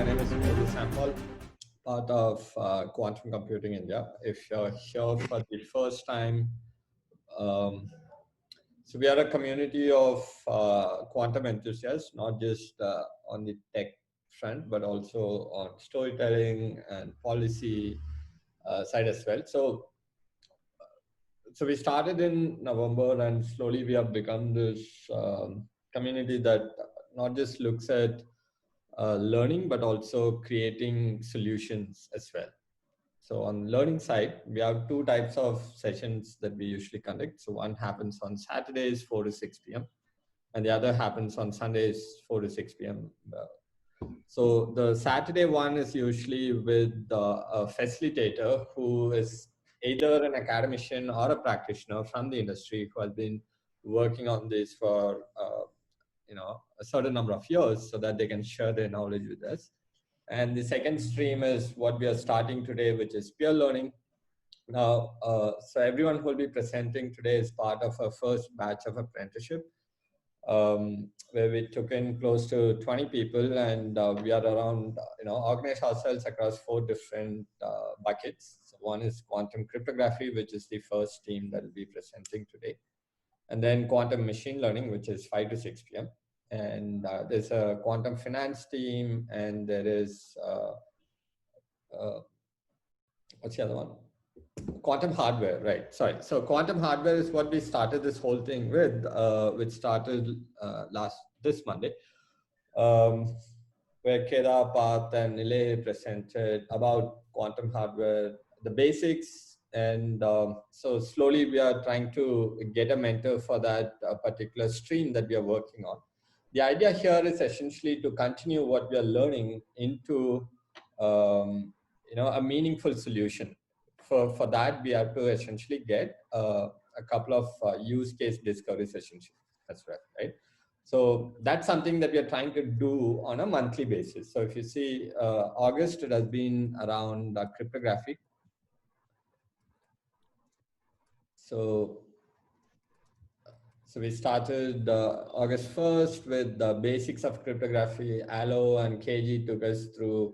My name is Moses Sampal, part of Quantum Computing India. If you're here for the first time, um, so we are a community of quantum enthusiasts, not just on the tech front, but also on storytelling and policy side as well. So we started in November, and slowly we have become this community that not just looks at learning, but also creating solutions as well. So on learning side, we have two types of sessions that we usually conduct. So one happens on Saturdays, 4 to 6 p.m. and the other happens on Sundays, 4 to 6 p.m. So the Saturday one is usually with a facilitator who is either an academician or a practitioner from the industry who has been working on this for a certain number of years so that they can share their knowledge with us. And the second stream is what we are starting today, which is peer learning. Now, so everyone who will be presenting today is part of our first batch of apprenticeship, where we took in close to 20 people, and we are around, organize ourselves across 4 different buckets. So one is quantum cryptography, which is the first team that will be presenting today. And then quantum machine learning, which is 5 to 6 p.m. And there's a quantum finance team, and there is, what's the other one? Quantum hardware, right? Sorry. So quantum hardware is what we started this whole thing with, which started this Monday, where Keda, Path, and Nile presented about quantum hardware, the basics. And so slowly we are trying to get a mentor for that particular stream that we are working on. The idea here is essentially to continue what we are learning into a meaningful solution. For that, we have to essentially get a couple of use case discovery sessions as well, right? So that's something that we are trying to do on a monthly basis. So if you see, August, it has been around cryptography. So we started August 1st with the basics of cryptography. Alo and KG took us through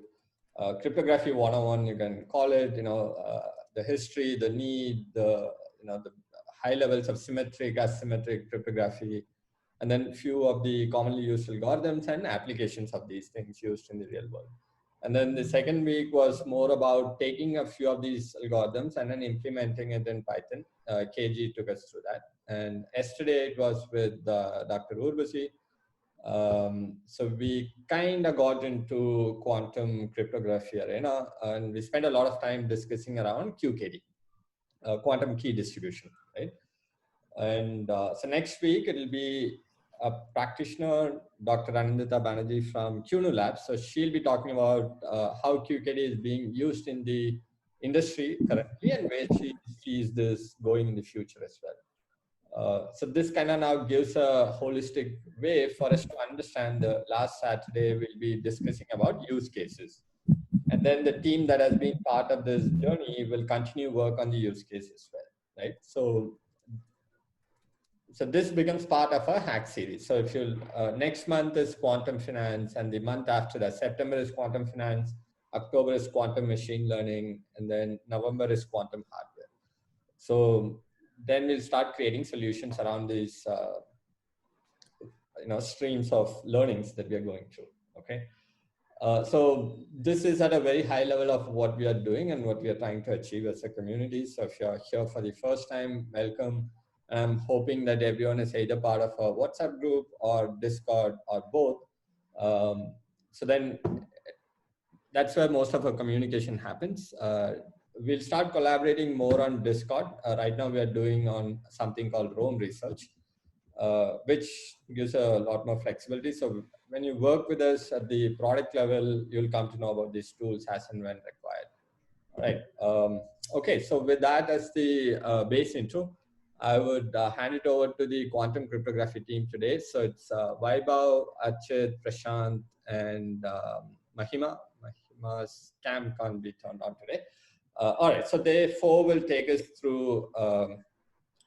cryptography 101, you can call it, the history, the need, the high levels of symmetric, asymmetric cryptography, and then a few of the commonly used algorithms and applications of these things used in the real world. And then the second week was more about taking a few of these algorithms and then implementing it in Python. KG took us through that. And yesterday it was with Dr. Urvasi. So we kind of got into quantum cryptography arena, and we spent a lot of time discussing around QKD, quantum key distribution, right? And so next week it will be a practitioner, Dr. Anindita Banerjee from QNU Labs. So she'll be talking about how QKD is being used in the industry currently and where she sees this going in the future as well. So this kind of now gives a holistic way for us to understand. The last Saturday we'll be discussing about use cases. And then the team that has been part of this journey will continue work on the use case as well, right? So this becomes part of a hack series. So if you next month is quantum finance, and the month after that, September is quantum finance, October is quantum machine learning, and then November is quantum hardware. So then we'll start creating solutions around these streams of learnings that we are going through. Okay. So this is at a very high level of what we are doing and what we are trying to achieve as a community. So if you're here for the first time, welcome. I'm hoping that everyone is either part of a WhatsApp group or Discord or both. So then that's where most of our communication happens. We'll start collaborating more on Discord. Right now we are doing on something called Roam Research, which gives a lot more flexibility. So when you work with us at the product level, you'll come to know about these tools as and when required. All right. Okay, so with that as the base intro, I would hand it over to the quantum cryptography team today. So it's Vaibhav, Achit, Prashant, and Mahima. Mahima's cam can't be turned on today. All right, so they 4 will take us through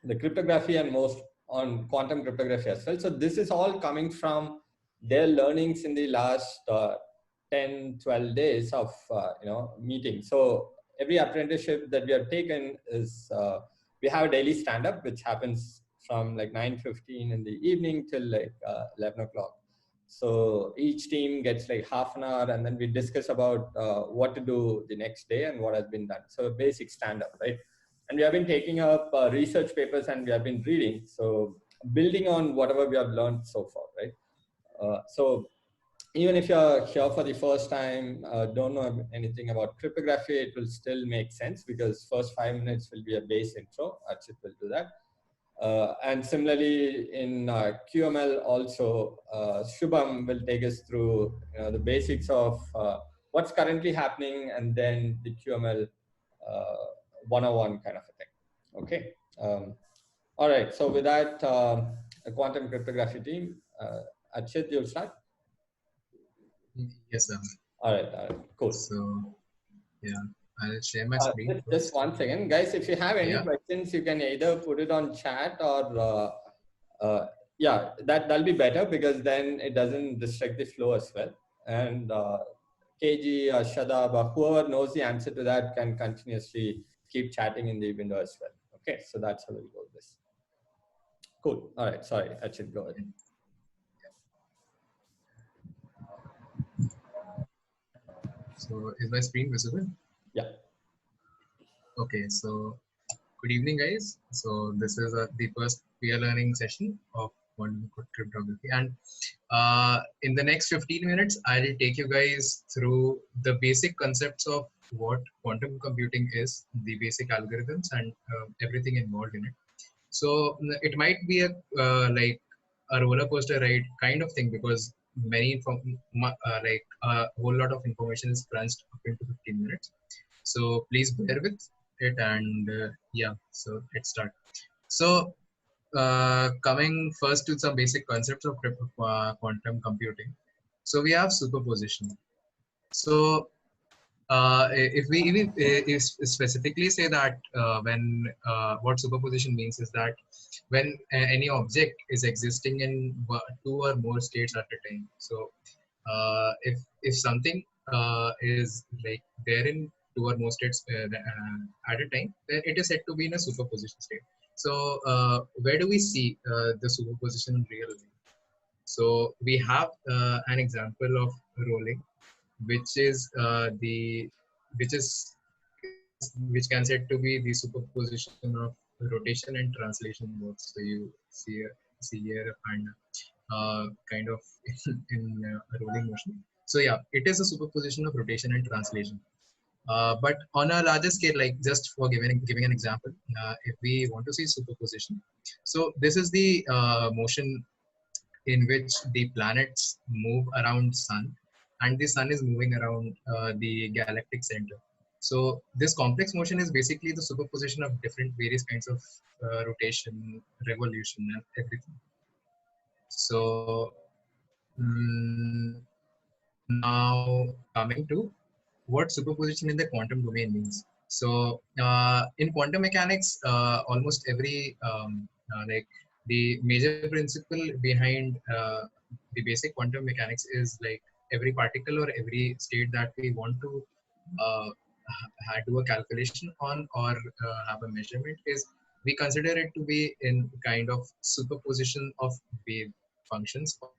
the cryptography and most on quantum cryptography as well. So this is all coming from their learnings in the last 10, 12 days of, meeting. So every apprenticeship that we have taken is, we have a daily stand-up, which happens from like 9:15 in the evening till like 11 o'clock. So each team gets like half an hour, and then we discuss about what to do the next day and what has been done. So basic stand-up, right? And we have been taking up research papers, and we have been reading. So building on whatever we have learned so far, right? So even if you're here for the first time, don't know anything about cryptography, it will still make sense, because first 5 minutes will be a base intro. Archit will do that. And similarly in QML also, Shubham will take us through the basics of what's currently happening, and then the QML 101 kind of a thing. Okay. All right. So with that, the quantum cryptography team, Archit, you'll start. Yes, sir. All right, cool. So, yeah, I'll share my screen. Just 1 second, guys. If you have any questions, you can either put it on chat or, yeah, that'll be better, because then it doesn't distract the flow as well. And KG or Shadab or whoever knows the answer to that can continuously keep chatting in the window as well. Okay, so that's how we'll go with this. Cool. All right, sorry, I should go ahead. So is my screen visible? Yeah. Okay, so good evening, guys. So this is the first peer learning session of quantum cryptography, and in the next 15 minutes, I'll take you guys through the basic concepts of what quantum computing is, the basic algorithms, and everything involved in it. So it might be a like a roller coaster ride kind of thing, because many like a whole lot of information is crunched up into 15 minutes. So please bear with it, and yeah, so let's start. So coming first to some basic concepts of quantum computing. So we have superposition. So if we specifically say that when what superposition means is that when any object is existing in 2 or more states at a time. So if something is like there in 2 or more states at a time, then it is said to be in a superposition state. So where do we see the superposition in real life? So we have an example of rolling, which is which can said to be the superposition of rotation and translation both. So you see here and kind of in a rolling motion. So yeah, it is a superposition of rotation and translation. But on a larger scale, like just for giving an example, if we want to see superposition, so this is the motion in which the planets move around sun, and the sun is moving around the galactic center. So this complex motion is basically the superposition of different various kinds of rotation, revolution, and everything. So now coming to what superposition in the quantum domain means. So in quantum mechanics, almost every like the major principle behind the basic quantum mechanics is like every particle or every state that we want to do a calculation on or have a measurement is we consider it to be in kind of superposition of wave functions or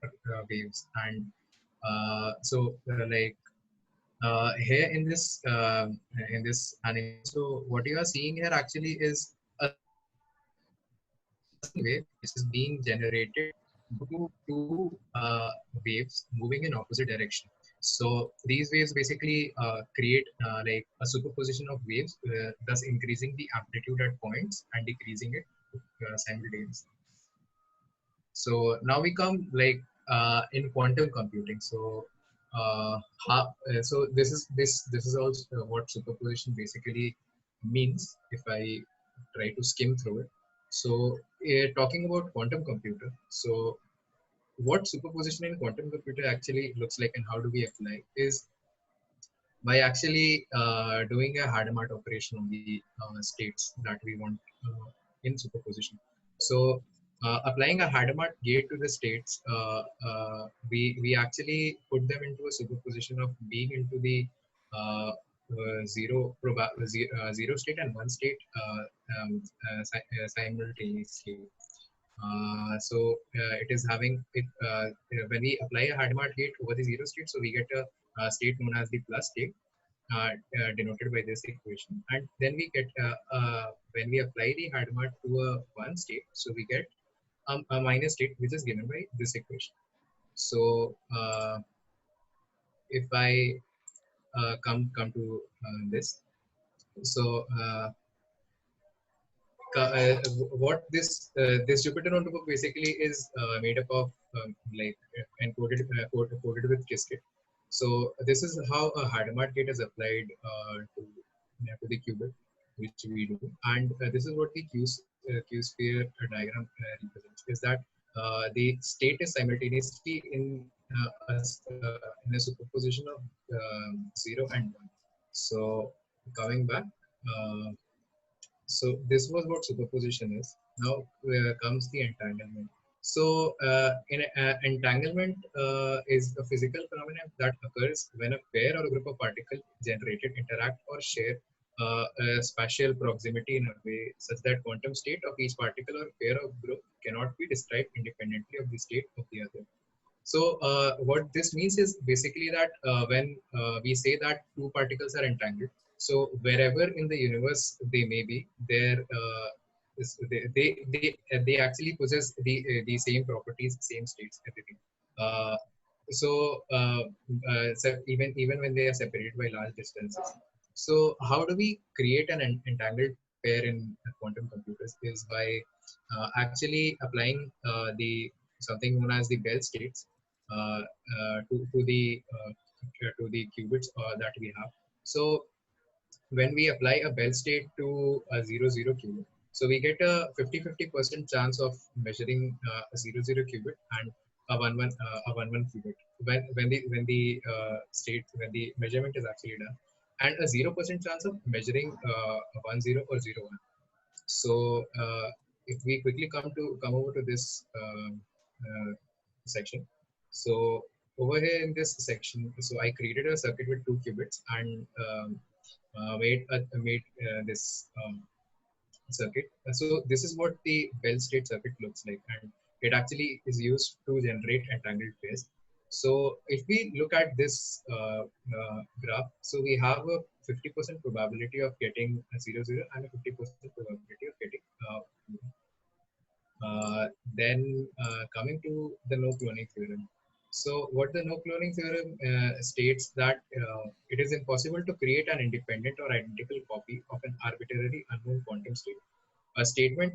waves. And like here in this anime, so what you are seeing here actually is a wave which is being generated due to waves moving in opposite direction. So these waves basically create like a superposition of waves, thus increasing the amplitude at points and decreasing it simultaneously. So now we come like in quantum computing. So so this is also what superposition basically means if I try to skim through it. So talking about quantum computer, so what superposition in quantum computer actually looks like and how do we apply is by actually doing a Hadamard operation on the states that we want in superposition. So Applying a Hadamard gate to the states, we actually put them into a superposition of being into the zero state and one state simultaneously. It is having it when we apply a Hadamard gate over the zero state, so we get a state known as the plus state, denoted by this equation, and then we get when we apply the Hadamard to a one state, so we get a minus state, which is given by this equation. So if I come to this, so what this Jupyter notebook basically is made up of, like coded with Qiskit. So this is how a Hadamard gate is applied to the qubit, which we do, and this is what the Q-sphere diagram represents. Is that the state is simultaneously in a superposition of 0 and 1. So coming back. So this was what superposition is. Now comes the entanglement. So entanglement is a physical phenomenon that occurs when a pair or a group of particles generated interact or share a spatial proximity in a way such that quantum state of each particle or pair of group cannot be described independently of the state of the other. So what this means is basically that when we say that two particles are entangled, so wherever in the universe they may be, they actually possess the same properties, same states, everything. So even when they are separated by large distances. So how do we create an entangled pair in quantum computers? Is by actually applying the something known as the Bell states to the qubits that we have. So when we apply a Bell state to a 0-0 qubit, so we get a 50-50% chance of measuring a 0-0 qubit and a 1-1 qubit when the measurement is actually done, and a 0% chance of measuring a 1-0 or 0-1. So if we quickly come over to this section. So over here in this section, so I created a circuit with 2 qubits and made this circuit. So this is what the Bell state circuit looks like, and it actually is used to generate entangled pairs. So if we look at this graph, so we have a 50% probability of getting a 0-0 and a 50% probability of getting then coming to the no cloning theorem. So what the no cloning theorem states that it is impossible to create an independent or identical copy of an arbitrary unknown quantum state, a statement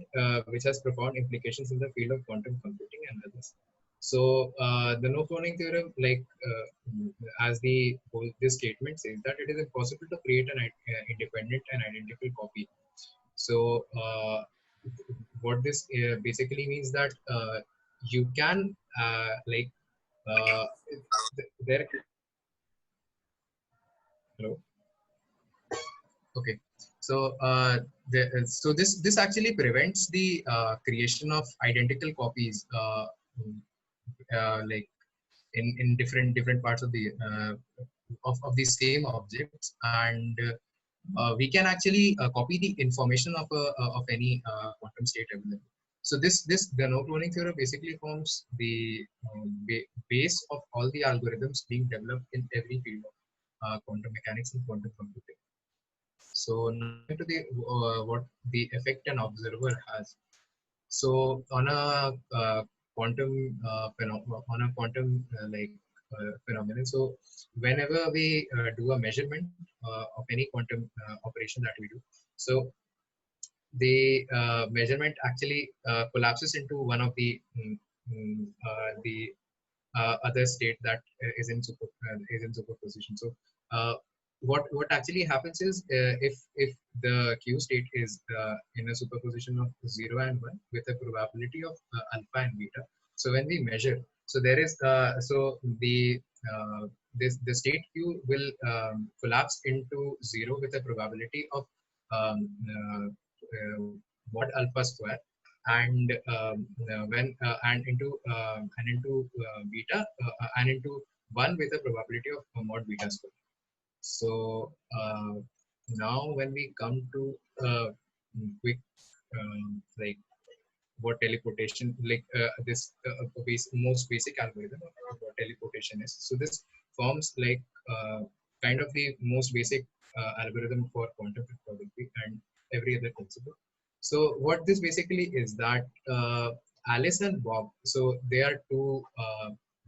which has profound implications in the field of quantum computing and others. So the no cloning theorem, like as this statement says, that it is impossible to create an independent and identical copy. So what this basically means that you can there. Hello. Okay. So so this actually prevents the creation of identical copies like in different parts of the of the same objects, and we can actually copy the information of any quantum state available. So the no cloning theorem basically forms the base of all the algorithms being developed in every field of quantum mechanics and quantum computing. So now to the what the effect an observer has. So on a quantum phenomenon. So whenever we do a measurement of any quantum operation that we do, so the measurement actually collapses into one of the other state that is in superposition. So what actually happens is if the Q state is in a superposition of 0 and 1 with a probability of alpha and beta. So when we measure, so there is the state Q will collapse into 0 with a probability of mod alpha square, and and into beta and into 1 with a probability of mod beta square. So now when we come to quick like what teleportation, like this most basic algorithm of what teleportation is. So this forms like kind of the most basic algorithm for quantum cryptography and every other principle. So what this basically is that Alice and Bob, so they are two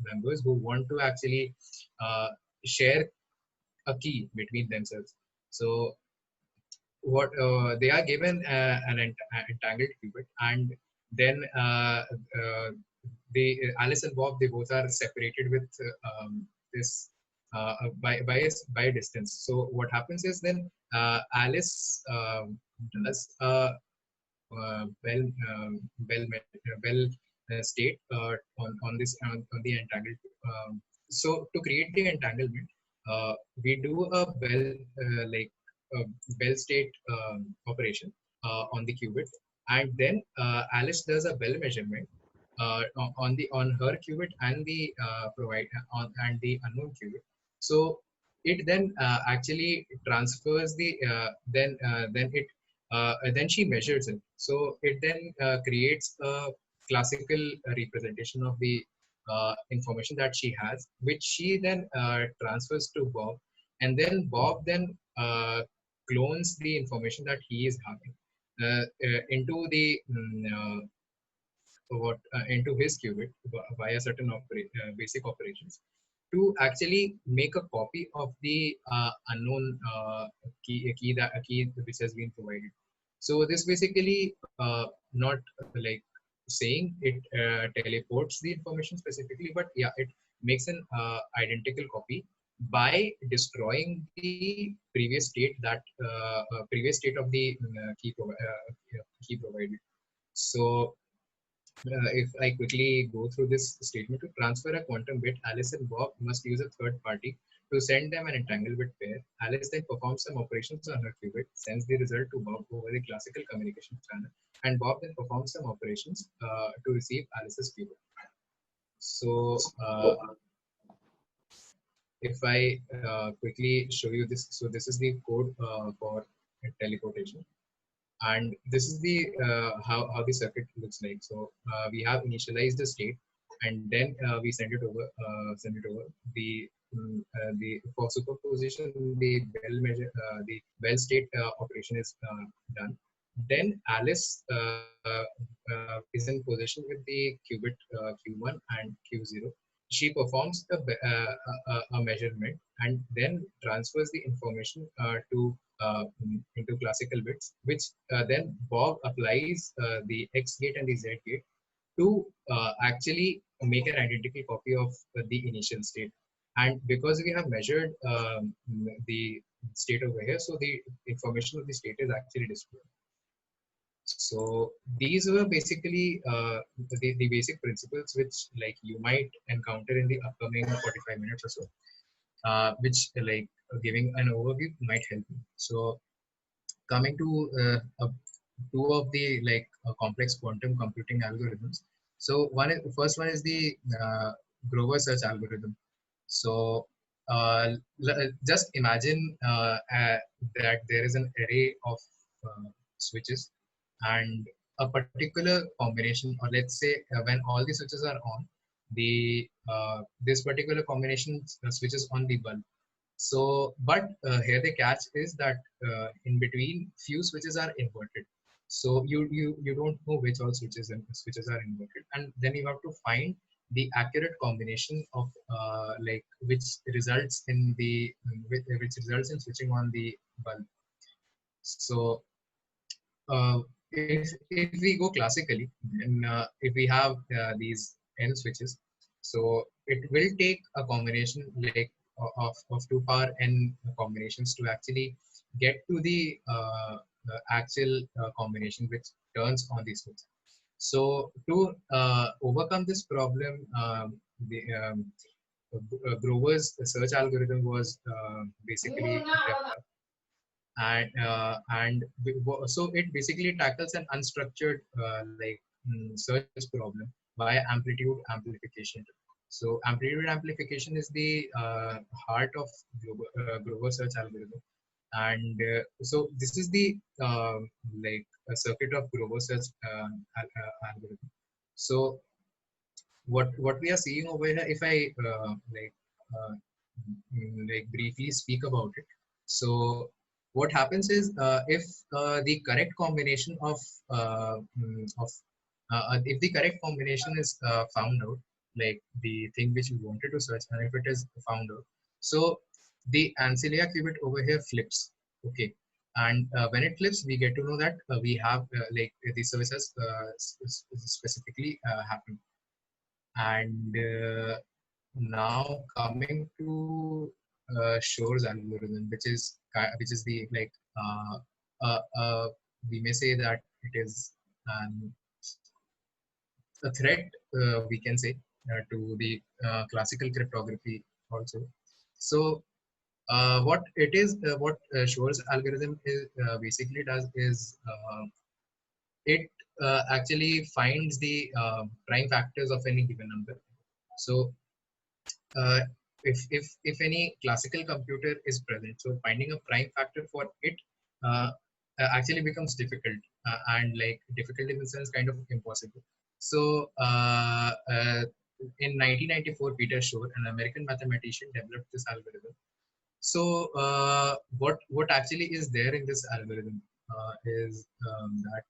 members who want to actually share a key between themselves. So what they are given entangled qubit, and then they Alice and Bob, they both are separated with this by a distance. So what happens is then Alice does well well state on this on the entangled. So to create the entanglement, we do a like a Bell state operation on the qubit, and then Alice does a Bell measurement on her qubit and the provide on and the unknown qubit. So it then actually transfers the then she measures it. So it then creates a classical representation of the information that she has, which she then transfers to Bob, and then Bob then clones the information that he is having into the into his qubit via certain basic operations to actually make a copy of the unknown key which has been provided. So this basically not like saying it teleports the information specifically, but yeah, it makes an identical copy by destroying the previous state of the key provided. So if I quickly go through this statement, to transfer a quantum bit, Alice and Bob must use a third party to send them an entangled bit pair. Alice then performs some operations on her qubit, sends the result to Bob over the classical communication channel, and Bob then performs some operations to receive Alice's qubit. So if I quickly show you this, so this is the code for teleportation. And this is the how the circuit looks like. So we have initialized the state, and then we send it over the for superposition. The Bell state operation is done. Then Alice is in position with the qubit Q1 and Q0. She performs a measurement and then transfers the information into classical bits, which then Bob applies the X gate and the Z gate to actually make an identical copy of the initial state. And because we have measured the state over here, so the information of the state is actually displayed. So these were basically the basic principles which like you might encounter in the upcoming 45 minutes or so, which like giving an overview might help you. So coming to two of the like complex quantum computing algorithms. So first one is the Grover search algorithm. So just imagine that there is an array of switches, and a particular combination, or let's say when all the switches are on, the this particular combination switches on the bulb. So, but here the catch is that in between few switches are inverted. So you don't know which all switches are inverted, and then you have to find the accurate combination of like which results in switching on the bulb. So if we go classically, then if we have these n switches, so it will take a combination like of 2 power n combinations to actually get to the actual combination which turns on the switch. So to overcome this problem, the Grover's search algorithm was basically developed. And so it basically tackles an unstructured like search problem via amplitude amplification. So amplitude amplification is the heart of Grover search algorithm, and so this is the like a circuit of Grover search algorithm. So what we are seeing over here, if I uh, like briefly speak about it. So what happens is, if the correct combination of if the correct combination is found out, like the thing which we wanted to search, and if it is found out, so the ancilia qubit over here flips. Okay, and when it flips, we get to know that we have like the services specifically happened. And now coming to Shor's algorithm, which is the like we may say that it is a threat, we can say, to the classical cryptography also. So what Shor's algorithm is, basically does is, it actually finds the prime factors of any given number. So uh, if any classical computer is present, so finding a prime factor for it uh, actually becomes difficult, and like difficult in the sense kind of impossible. So in 1994, Peter Shor, an American mathematician, developed this algorithm. So what actually is there in this algorithm is that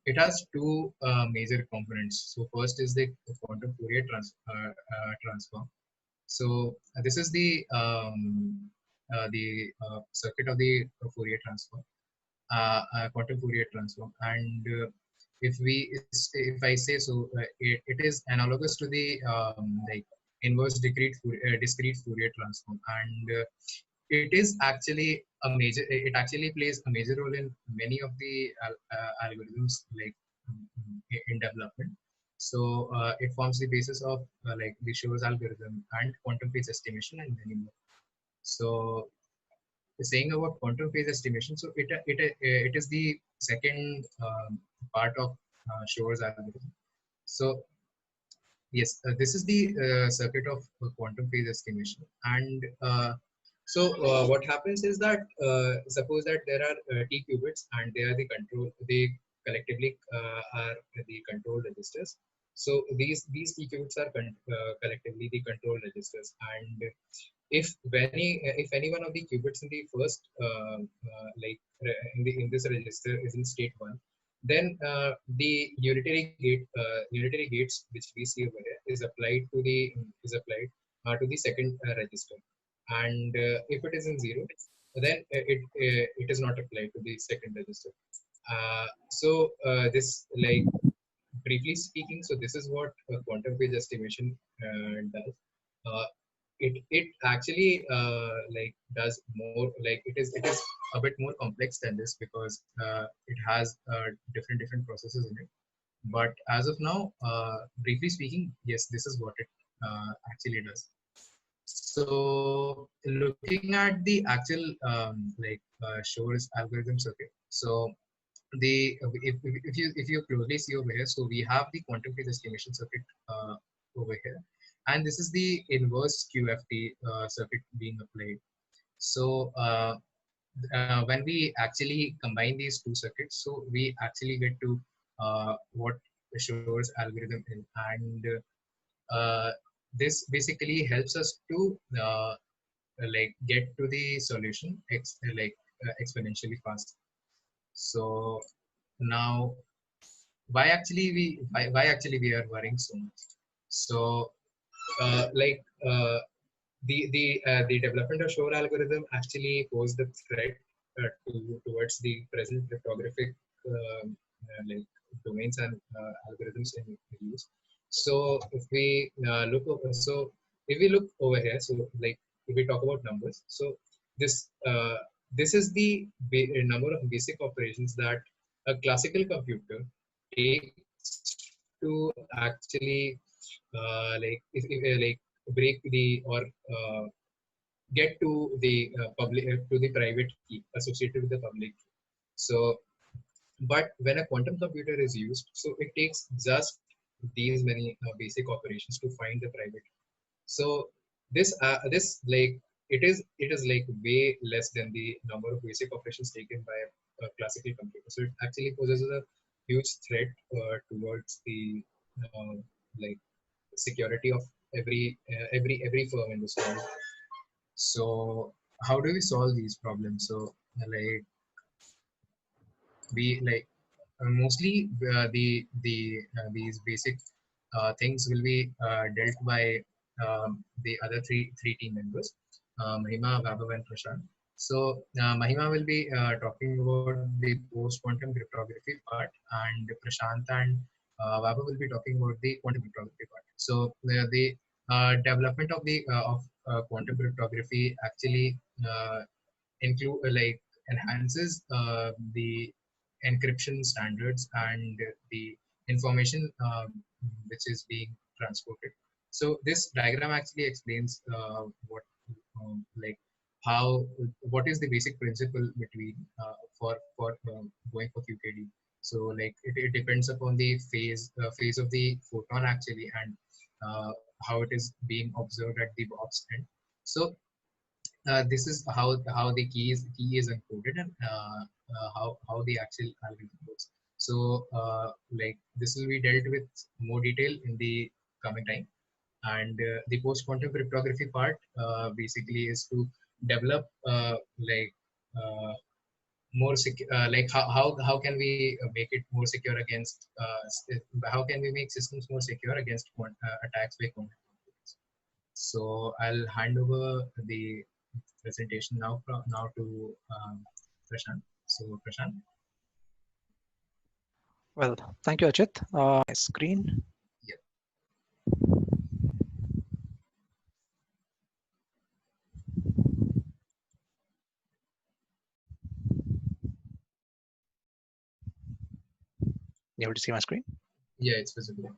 it has two major components. So first is the quantum Fourier transform. So this is the circuit of the Fourier transform, quantum Fourier transform, and if I say so, it is analogous to the like inverse discrete Fourier transform, and it is actually a major. It actually plays a major role in many of the algorithms like in development. So it forms the basis of like the Shor's algorithm and quantum phase estimation and many more. So saying about quantum phase estimation, so it is the second part of Shor's algorithm. So yes, this is the circuit of quantum phase estimation, and what happens is that suppose that there are t qubits and they are the control. They collectively are the control registers. So these t qubits are collectively the control registers, and if any one of the qubits in the first in this register is in state one, then the unitary gates which we see over here is applied to the second register, and if it is in zero, then it is not applied to the second register. This, like, briefly speaking, so this is what quantum phase estimation does. Uh, it actually like does more, like it is a bit more complex than this, because it has different processes in it. But as of now, briefly speaking, yes, this is what it actually does. So looking at the actual Shor's algorithm circuit, so the if you closely see over here, so we have the quantum phase estimation circuit over here, and this is the inverse QFT circuit being applied. So when we actually combine these two circuits, so we actually get to what Shor's algorithm is, and uh, this basically helps us to like get to the solution exponentially fast. So now, why actually we are worrying so much? So like the development of Shor algorithm actually posed the threat towards the present cryptographic like domains and algorithms in use. So if we look over here, so like if we talk about numbers, so this this is the number of basic operations that a classical computer takes to actually like break the or get to the public to the private key associated with the public key. So But when a quantum computer is used, so it takes just these many basic operations to find the private. So this like it is like way less than the number of basic operations taken by a classical computer. So it actually poses a huge threat towards the uh, like security of every firm in this world. So how do we solve these problems? So like we like mostly these basic things will be dealt by the other three team members, Mahima, Vaibhav, and Prashant. So Mahima will be talking about the post quantum cryptography part, and Prashant and Vaibhav will be talking about the quantum cryptography part. So the development of the of quantum cryptography actually include like enhances the encryption standards and the information which is being transported. So this diagram actually explains what like how what is the basic principle between for going for QKD. So like it depends upon the phase of the photon actually, and how it is being observed at the box end. So this is how the key is encoded, and how the actual algorithm works. So like this will be dealt with more detail in the coming time. And the post quantum cryptography part basically is to develop uh, more secure, like how can we make it more secure against how can we make systems more secure against attacks by quantum computers. So I'll hand over the presentation now to Prashant. So Prashant. Well, thank you, Ajit. Screen. Yeah. You able to see my screen? Yeah, it's visible.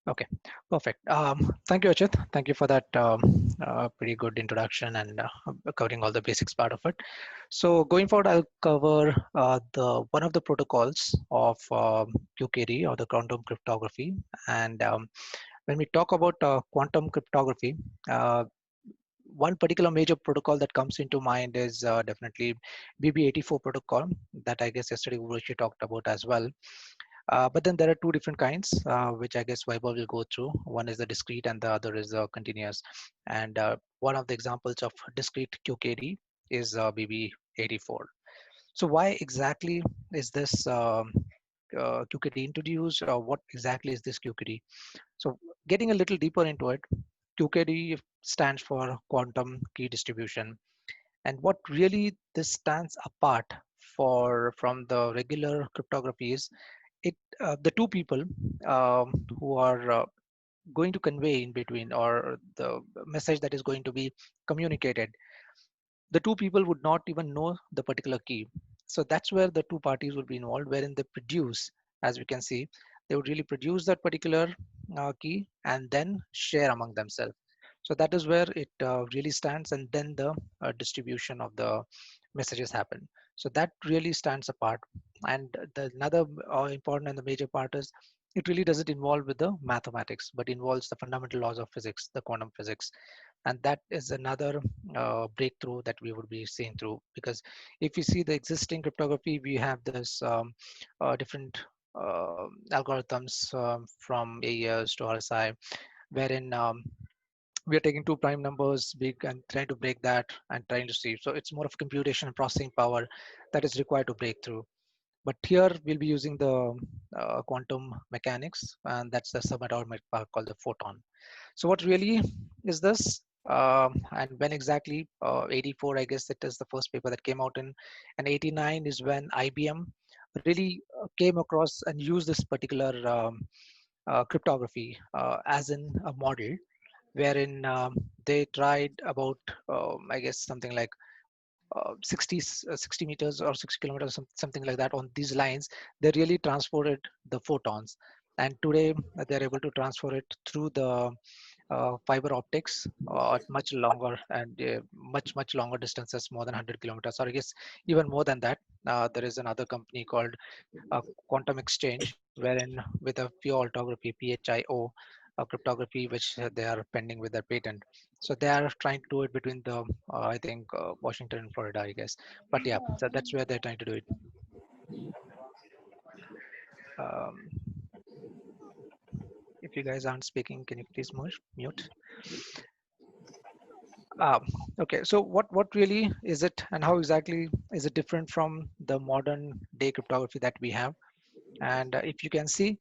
Okay, perfect. Thank you, Ajit. Thank you for that pretty good introduction and covering all the basics part of it. So going forward, I'll cover the one of the protocols of QKD, or the quantum cryptography. And when we talk about quantum cryptography, one particular major protocol that comes into mind is definitely BB84 protocol that I guess yesterday Urushi talked about as well. But then there are two different kinds, which I guess Vaibhav will go through. One is the discrete and the other is continuous. And one of the examples of discrete QKD is BB84. So why exactly is this QKD introduced, or what exactly is this QKD? So getting a little deeper into it, QKD stands for quantum key distribution. And what really this stands apart from the regular cryptography is the two people who are going to convey in between, or the message that is going to be communicated, the two people would not even know the particular key. So that's where the two parties will be involved, wherein they produce, as we can see, they would really produce that particular key and then share among themselves. So that is where it really stands, and then the distribution of the messages happen. So that really stands apart. And the another important and the major part is it really doesn't involve with the mathematics, but involves the fundamental laws of physics, the quantum physics. And that is another breakthrough that we would be seeing through, because if you see the existing cryptography, we have this different algorithms from AES to RSI, wherein we are taking two prime numbers big and trying to break that and trying to see. So it's more of computation and processing power that is required to break through. But here we'll be using the quantum mechanics, and that's the subatomic part called the photon. So what really is this? And when exactly? 84, I guess it is the first paper that came out in, and 89 is when IBM really came across and used this particular cryptography as in a model, wherein they tried about, I guess, something like 60 meters or 60 kilometers, something like that on these lines. They really transported the photons. And today they're able to transfer it through the fiber optics at much longer and much longer distances, more than 100 kilometers, or I guess even more than that. there is another company called Quantum Exchange, wherein with a pure altography, PHIO cryptography, which they are pending with their patent. So they are trying to do it between the, I think, Washington and Florida, I guess. But yeah, so that's where they're trying to do it. Um, if you guys aren't speaking, can you please mute? Okay, so what really is it, and how exactly is it different from the modern day cryptography that we have? And if you can see,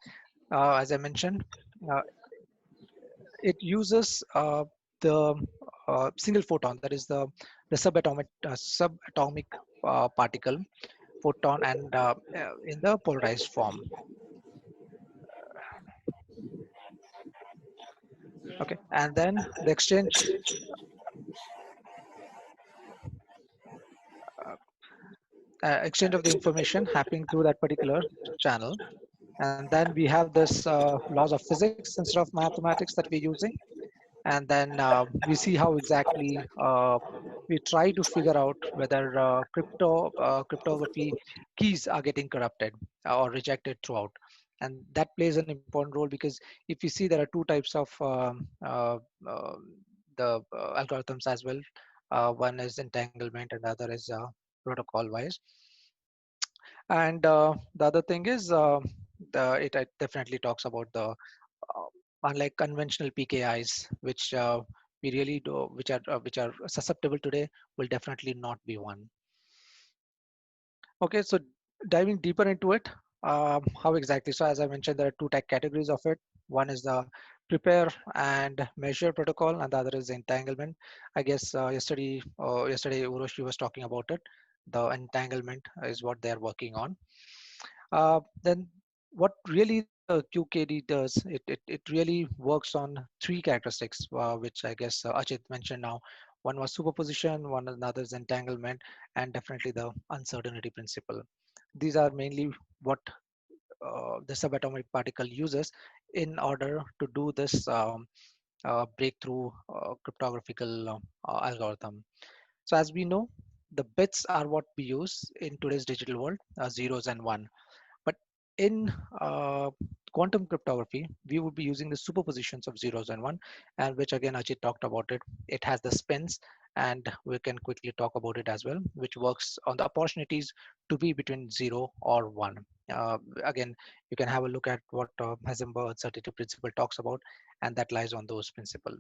as I mentioned, uh, it uses the single photon, that is the subatomic particle photon, and in the polarized form. Okay, and then the exchange exchange of the information happening through that particular channel. And then we have this laws of physics instead of mathematics that we're using. And then we see how exactly we try to figure out whether cryptography keys are getting corrupted or rejected throughout. And that plays an important role, because if you see, there are two types of the algorithms as well. One is entanglement and the other is protocol wise. And the other thing is it definitely talks about the unlike conventional PKIs, which we really do, which are susceptible today, will definitely not be one. Okay, so diving deeper into it, how exactly? So as I mentioned, there are two tech categories of it. One is the prepare and measure protocol, and the other is entanglement. I guess yesterday Uroshi was talking about it. The entanglement is what they're working on. Then what really the QKD does, it really works on three characteristics, which I guess Ajit mentioned now. One was superposition, one another is entanglement, and definitely the uncertainty principle. These are mainly what the subatomic particle uses in order to do this breakthrough cryptographical algorithm. So as we know, the bits are what we use in today's digital world, zeros and one. But in quantum cryptography, we would be using the superpositions of zeros and one, and which again Ajit talked about it. It has the spins, and we can quickly talk about it as well, which works on the opportunities to be between 0 or 1. Again, you can have a look at what Heisenberg uncertainty principle talks about, and that lies on those principles.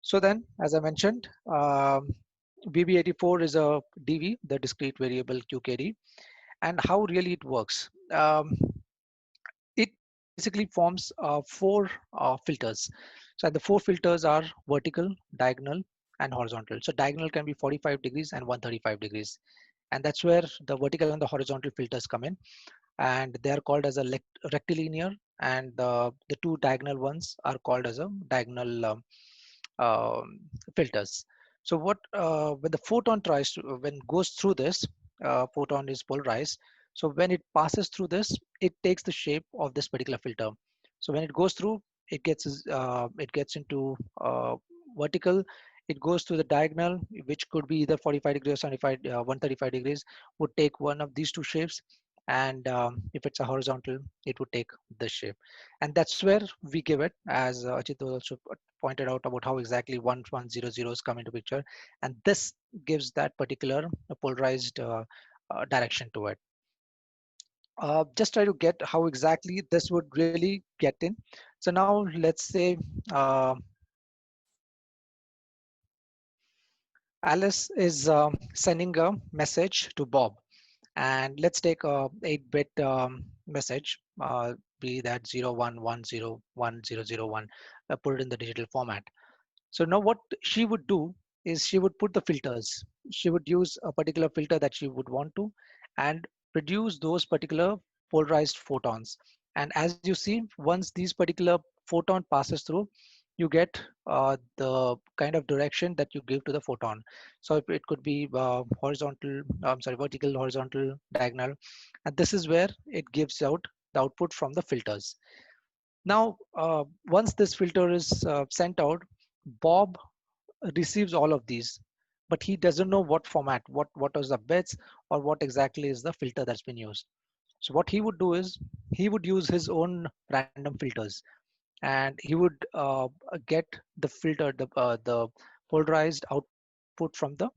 So then, as I mentioned, BB84 is a DV, the discrete variable QKD, and how really it works. It basically forms four filters. So the four filters are vertical, diagonal, and horizontal. So diagonal can be 45 degrees and 135 degrees. And that's where the vertical and the horizontal filters come in. And they are called as a rectilinear, and the two diagonal ones are called as a diagonal filters. So what when the photon tries to, when goes through this, photon is polarized. So when it passes through this, it takes the shape of this particular filter. So when it goes through, it gets into vertical. It goes to the diagonal, which could be either 45 degrees or 75, 135 degrees. Would take one of these two shapes, and if it's a horizontal, it would take this shape. And that's where we give it, as Ajit also pointed out about how exactly 1100s come into picture, and this gives that particular polarized direction to it. Just try to get how exactly this would really get in. So now let's say Alice is sending a message to Bob, and let's take a 8-bit message, be that 01101001, put it in the digital format. So now what she would do is she would put the filters. She would use a particular filter that she would want to, and produce those particular polarized photons. And as you see, once these particular photon passes through, you get the kind of direction that you give to the photon. So it could be horizontal, I'm sorry, vertical, horizontal, diagonal. And this is where it gives out the output from the filters. Now, once this filter is sent out, Bob receives all of these. but he doesn't know what format, what is the bits, or what exactly is the filter that's been used. So what he would do is he would use his own random filters, and he would get the filter, the polarized output from the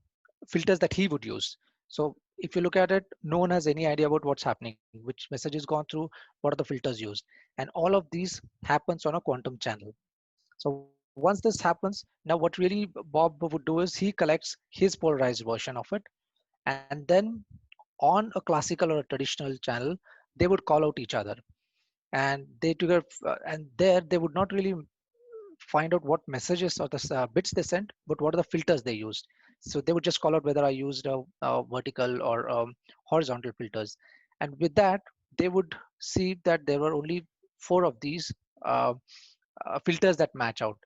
filters that he would use. So if you look at it, no one has any idea about what's happening, which message is gone through, what are the filters used, and all of these happens on a quantum channel. So once this happens, now what really Bob would do is he collects his polarized version of it, and then on a classical or a traditional channel, they would call out each other, and they together, and there they would not really find out what messages or the bits they sent, but what are the filters they used. So they would just call out whether I used a vertical or horizontal filters. And with that, they would see that there were only 4 of these uh, filters that match out.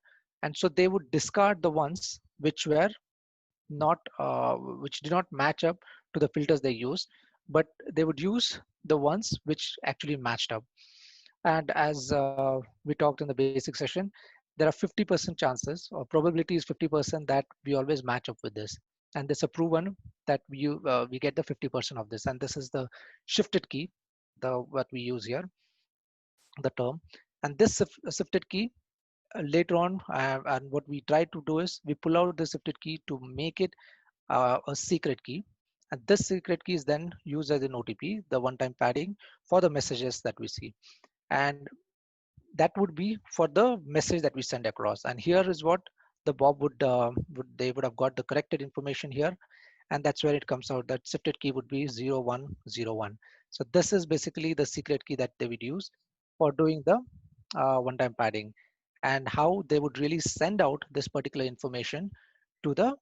And so they would discard the ones which were not, which did not match up to the filters they used, but they would use the ones which actually matched up. And as we talked in the basic session, there are 50% chances, or probability is 50% that we always match up with this. And this is a proven that we get the 50% of this. And this is the shifted key, the what we use here, the term. And this shifted key later on, and what we try to do is we pull out the shifted key to make it a secret key. And this secret key is then used as an OTP, the one-time padding for the messages that we see. And that would be for the message that we send across. And here is what the Bob they would have got the corrected information here, and that's where it comes out that shifted key would be 0101. So this is basically the secret key that they would use for doing the one-time padding, and how they would really send out this particular information to the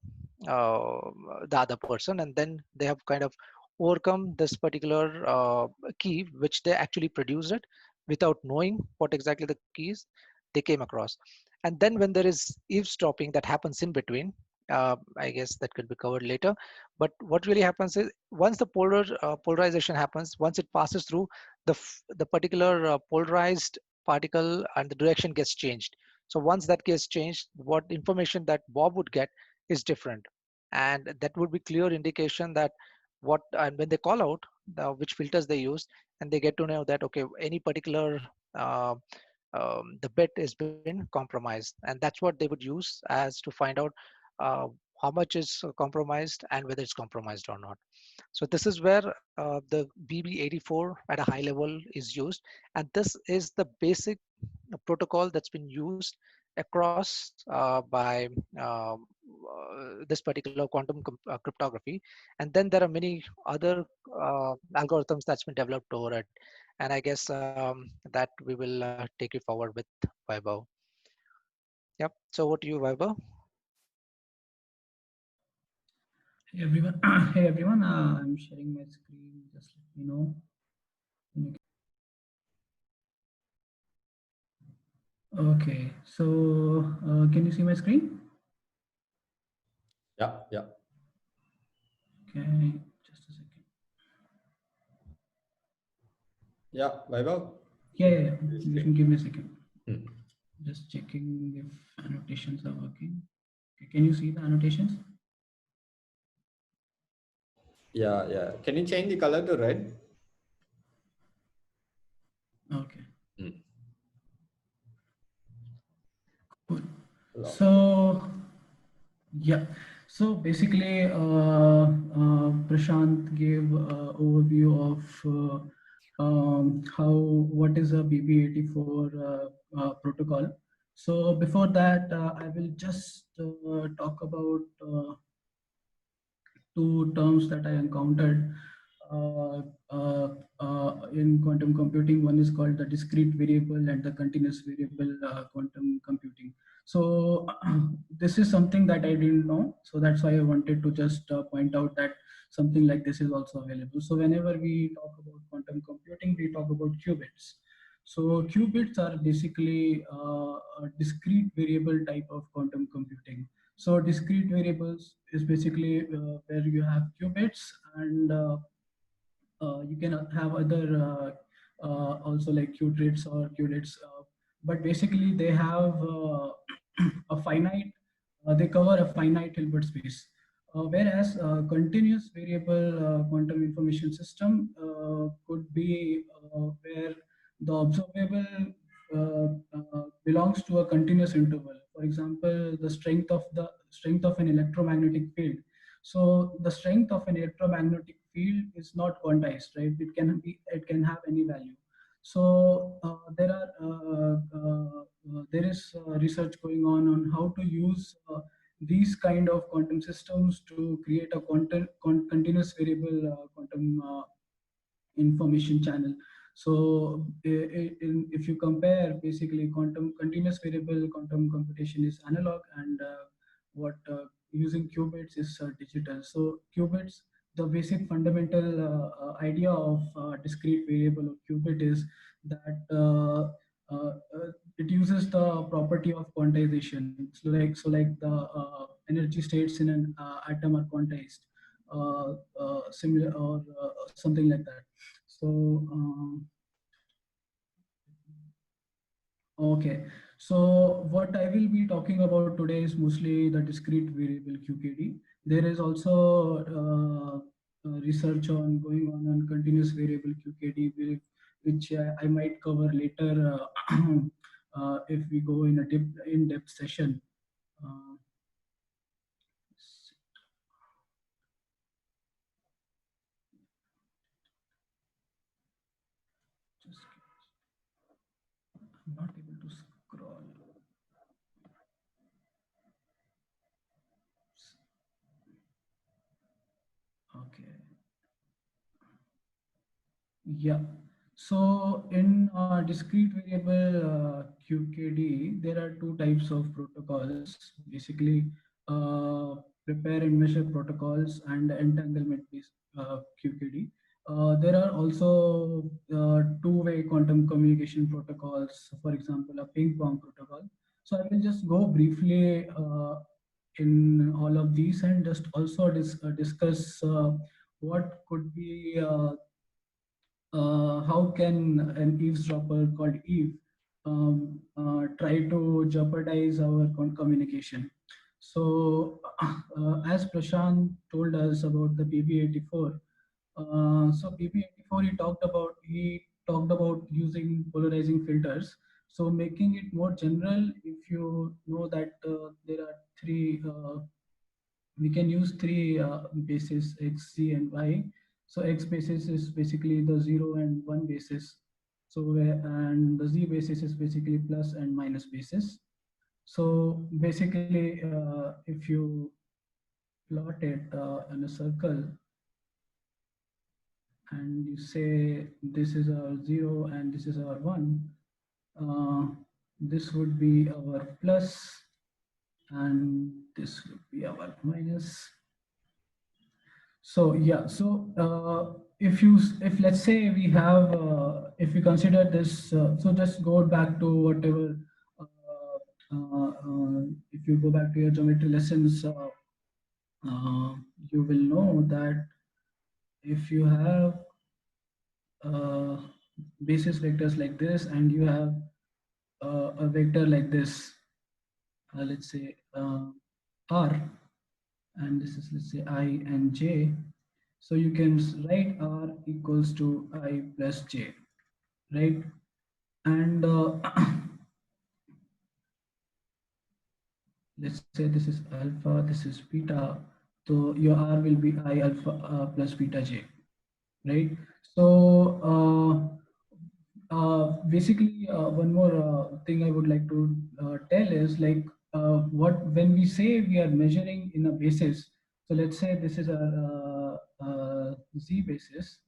other person, and then they have kind of overcome this particular key which they actually produced it without knowing what exactly the keys they came across. And then when there is eavesdropping that happens in between, I guess that could be covered later, but what really happens is once the polarization happens, once it passes through the particular polarized particle, and the direction gets changed. So once that gets changed, what information that Bob would get is different, and that would be clear indication that what, and when they call out which filters they use, and they get to know that okay, any particular uh, the bit has been compromised, and that's what they would use as to find out uh, how much is compromised and whether it's compromised or not. So this is where the BB84 at a high level is used, and this is the basic protocol that's been used across by this particular quantum cryptography. And then there are many other algorithms that's been developed over it. And I guess that we will take you forward with Vaibhav. Yep. So what do you, Vaibhav? Hey everyone, hey everyone, I'm sharing my screen, just let me know. Okay, so can you see my screen? Yeah, yeah. Okay, just a second. Yeah, Vaibhav? Yeah. You can give me a second. Hmm. Just checking if annotations are working. Okay, can you see the annotations? Yeah. Can you change the color to red? Okay. Hmm. Cool. So, yeah. So basically, Prashant gave overview of what is a BB84 protocol. So before that, I will just talk about 2 terms that I encountered uh, in quantum computing. One is called the discrete variable and the continuous variable quantum computing. So this is something that I didn't know. So that's why I wanted to just point out that something like this is also available. So whenever we talk about quantum computing, we talk about qubits. So qubits are basically a discrete variable type of quantum computing. So discrete variables is basically where you have qubits, and you can have other also like qubits or qubits, but basically they have a finite, they cover a finite Hilbert space. Whereas continuous variable quantum information system could be where the observable belongs to a continuous interval. For example, the strength of an electromagnetic field. So the strength of an electromagnetic field is not quantized, right? It can have any value. So there is research going on how to use these kind of quantum systems to create a continuous variable quantum information channel. So if you compare, basically continuous variable quantum computation is analog, and what using qubits is digital. So qubits, the basic fundamental idea of discrete variable of qubit is that it uses the property of quantization. So like the energy states in an atom are quantized, similar, or something like that. So okay, so what I will be talking about today is mostly the discrete variable QKD. There is also research going on continuous variable QKD, which I might cover later if we go in a in-depth session. I'm not able to scroll. Okay. Yeah. So in discrete variable QKD, there are two types of protocols, basically prepare and measure protocols and entanglement based QKD. There are also two-way quantum communication protocols, for example, a ping pong protocol. So I will just go briefly in all of these and just also discuss what could be how can an eavesdropper called Eve try to jeopardize our communication. So as Prashant told us about the BB84, so BB84 he talked about using polarizing filters. So making it more general, if you know that there are three, we can use three bases, X, Z, and Y. So X basis is basically the 0 and 1 basis. So and the Z basis is basically plus and minus basis. So basically, if you plot it in a circle, and you say this is our 0 and this is our 1, this would be our plus and this would be our minus. So yeah, so if let's say we have if we consider this, so just go back to whatever if you go back to your geometry lessons, you will know that if you have basis vectors like this and you have a vector like this, let's say R, and this is, let's say, I and J. So you can write R equals to I plus J, right? And let's say this is alpha, this is beta. So your R will be I alpha plus beta J, right? So basically, one more thing I would like to tell is like when we say we are measuring in a basis. So let's say this is our Z basis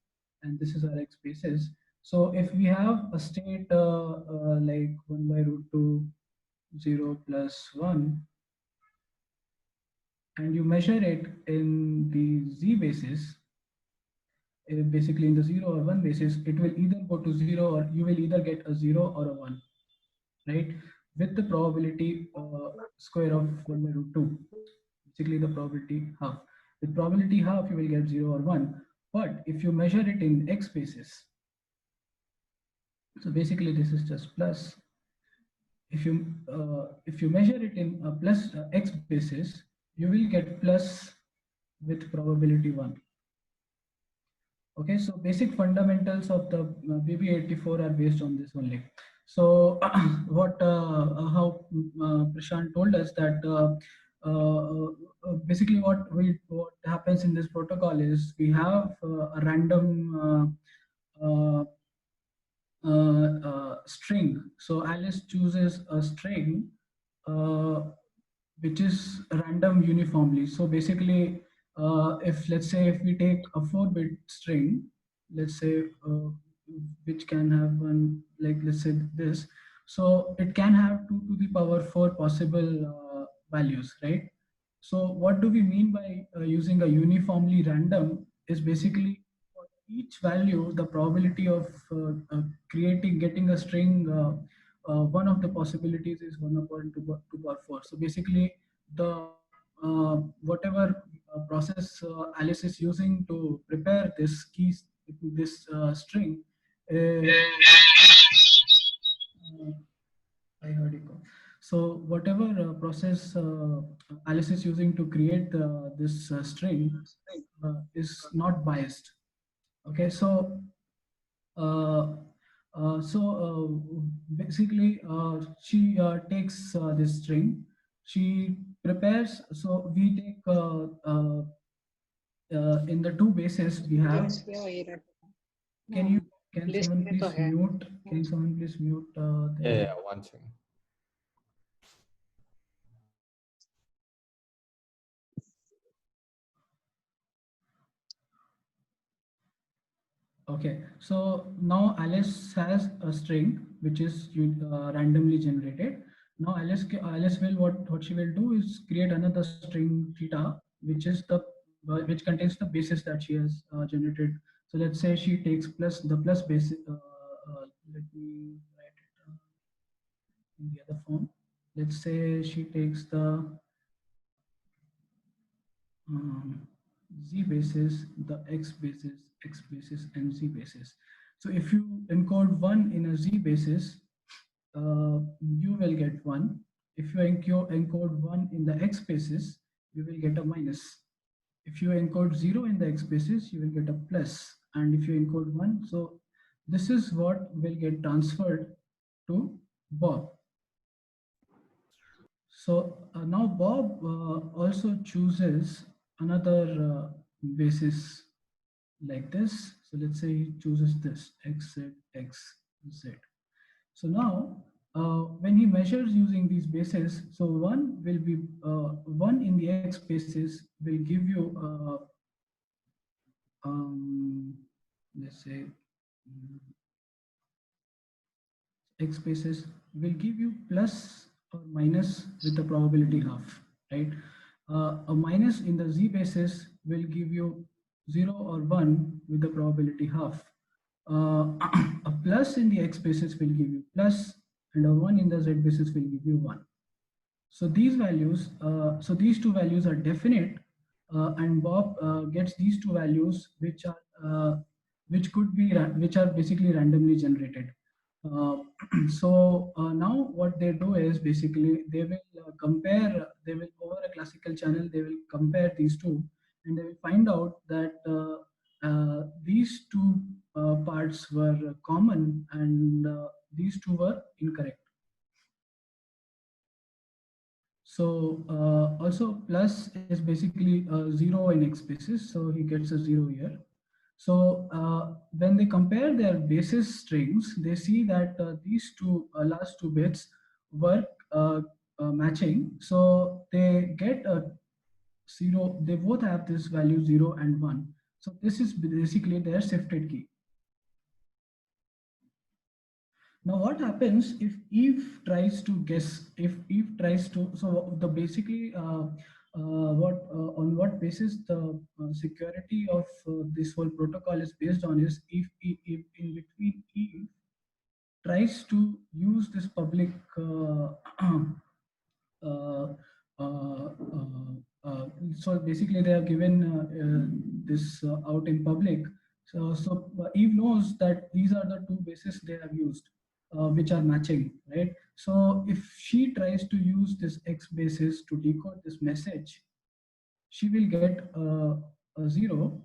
and this is our X basis. So if we have a state like 1 by root 2, 0 plus 1, and you measure it in the Z basis, basically in the 0 or 1 basis, it will either go to 0 or you will either get a 0 or a 1, right? With the probability square of 1 by root 2, basically the probability half. With probability half, you will get 0 or 1. But if you measure it in X basis, so basically this is just plus. If you measure it in a plus X basis, you will get plus with probability 1. Okay, so basic fundamentals of the BB84 are based on this only. So how Prashant told us that basically what happens in this protocol is we have a random string. So Alice chooses a string uh, which is random uniformly. So basically, if let's say if we take a 4-bit string, let's say which can have one, like let's say this, so it can have 2 to the power 4 possible values, right? So what do we mean by using a uniformly random is basically for each value, the probability of getting a string, one of the possibilities is 1 upon 2 power 4. So basically, the whatever process Alice is using to prepare this keys, this string, I heard it go. So whatever process Alice is using to create this string is not biased. Okay, so uh, basically she takes this string, she prepares. So we take in the two bases we have. Can you can someone please mute? Can someone please mute? Yeah, one second. Okay, so now Alice has a string which is randomly generated. Now Alice will what she will do is create another string theta, which is the which contains the basis that she has generated. So let's say she takes the plus basis. Let me write it in the other form. Let's say she takes the z basis, the x basis, and z basis. So if you encode 1 in a z basis, you will get 1. If you encode 1 in the x basis, you will get a minus. If you encode 0 in the x basis, you will get a plus. And if you encode 1, so this is what will get transferred to Bob. So now Bob also chooses another basis like this. So let's say he chooses this x, z, x, z. So now when he measures using these bases, so one will be 1 in the x basis will give you let's say x basis will give you plus or minus with the probability half, right? A minus in the z basis will give you 0 or 1 with the probability half. A plus in the x basis will give you plus, and a 1 in the z basis will give you 1. So these values, so these two values are definite, and Bob gets these two values, which are which are basically randomly generated. So now what they do is basically they will they will over a classical channel, they will compare these two, and they will find out that these two parts were common, and these two were incorrect. So also plus is basically 0 in x basis, so he gets a 0 here. So when they compare their basis strings, they see that these two last two bits were matching. So they get a 0, they both have this value 0 and 1. So this is basically their shifted key. Now what happens if Eve tries to guess, if Eve tries to, so the basically on what basis the security of this whole protocol is based on is if in between Eve tries to use this public uh, uh, so basically they are given this out in public. So Eve knows that these are the two bases they have used, which are matching, right? So if she tries to use this X basis to decode this message, she will get a 0.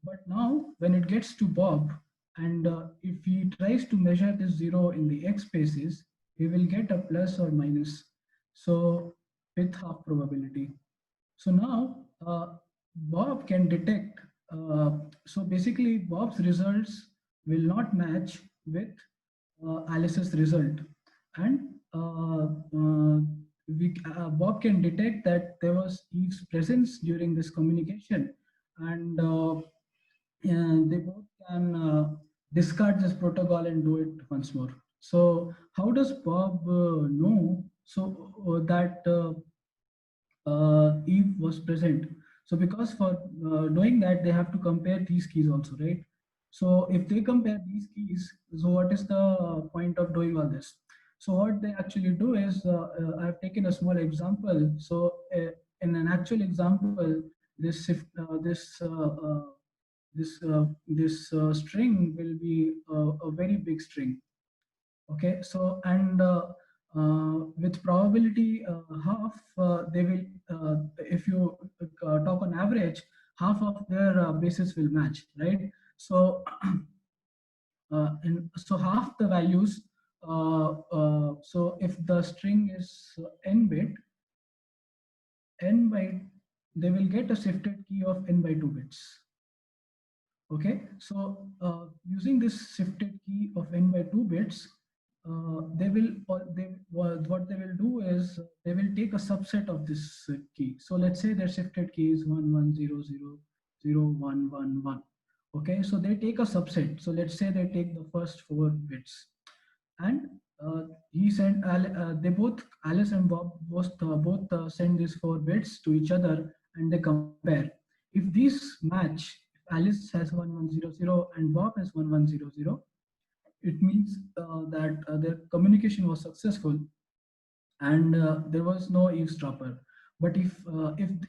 But now when it gets to Bob, and if he tries to measure this 0 in the x spaces, he will get a plus or minus. So with half probability. So now Bob can detect. So basically, Bob's results will not match with Alice's result, and Bob can detect that there was Eve's presence during this communication, and they both can discard this protocol and do it once more. So how does Bob know that Eve was present? So because for doing that, they have to compare these keys also, right? So if they compare these keys, so what is the point of doing all this? So what they actually do is, I've taken a small example. So in an actual example, this string will be a very big string. Okay, so and with probability half, they will, if you talk on average, half of their bases will match, right? So and so half the values, so if the string is n bit, n by, they will get a shifted key of n by 2 bits. Okay, so using this shifted key of n by 2 bits, what they will do is they will take a subset of this key. So let's say their shifted key is 11000111. Okay, so they take a subset. So let's say they take the first 4 bits, and they both, Alice and Bob, both send these 4 bits to each other, and they compare. If these match, if Alice has 1100 and Bob has 1100, it means that their communication was successful, and there was no eavesdropper. But if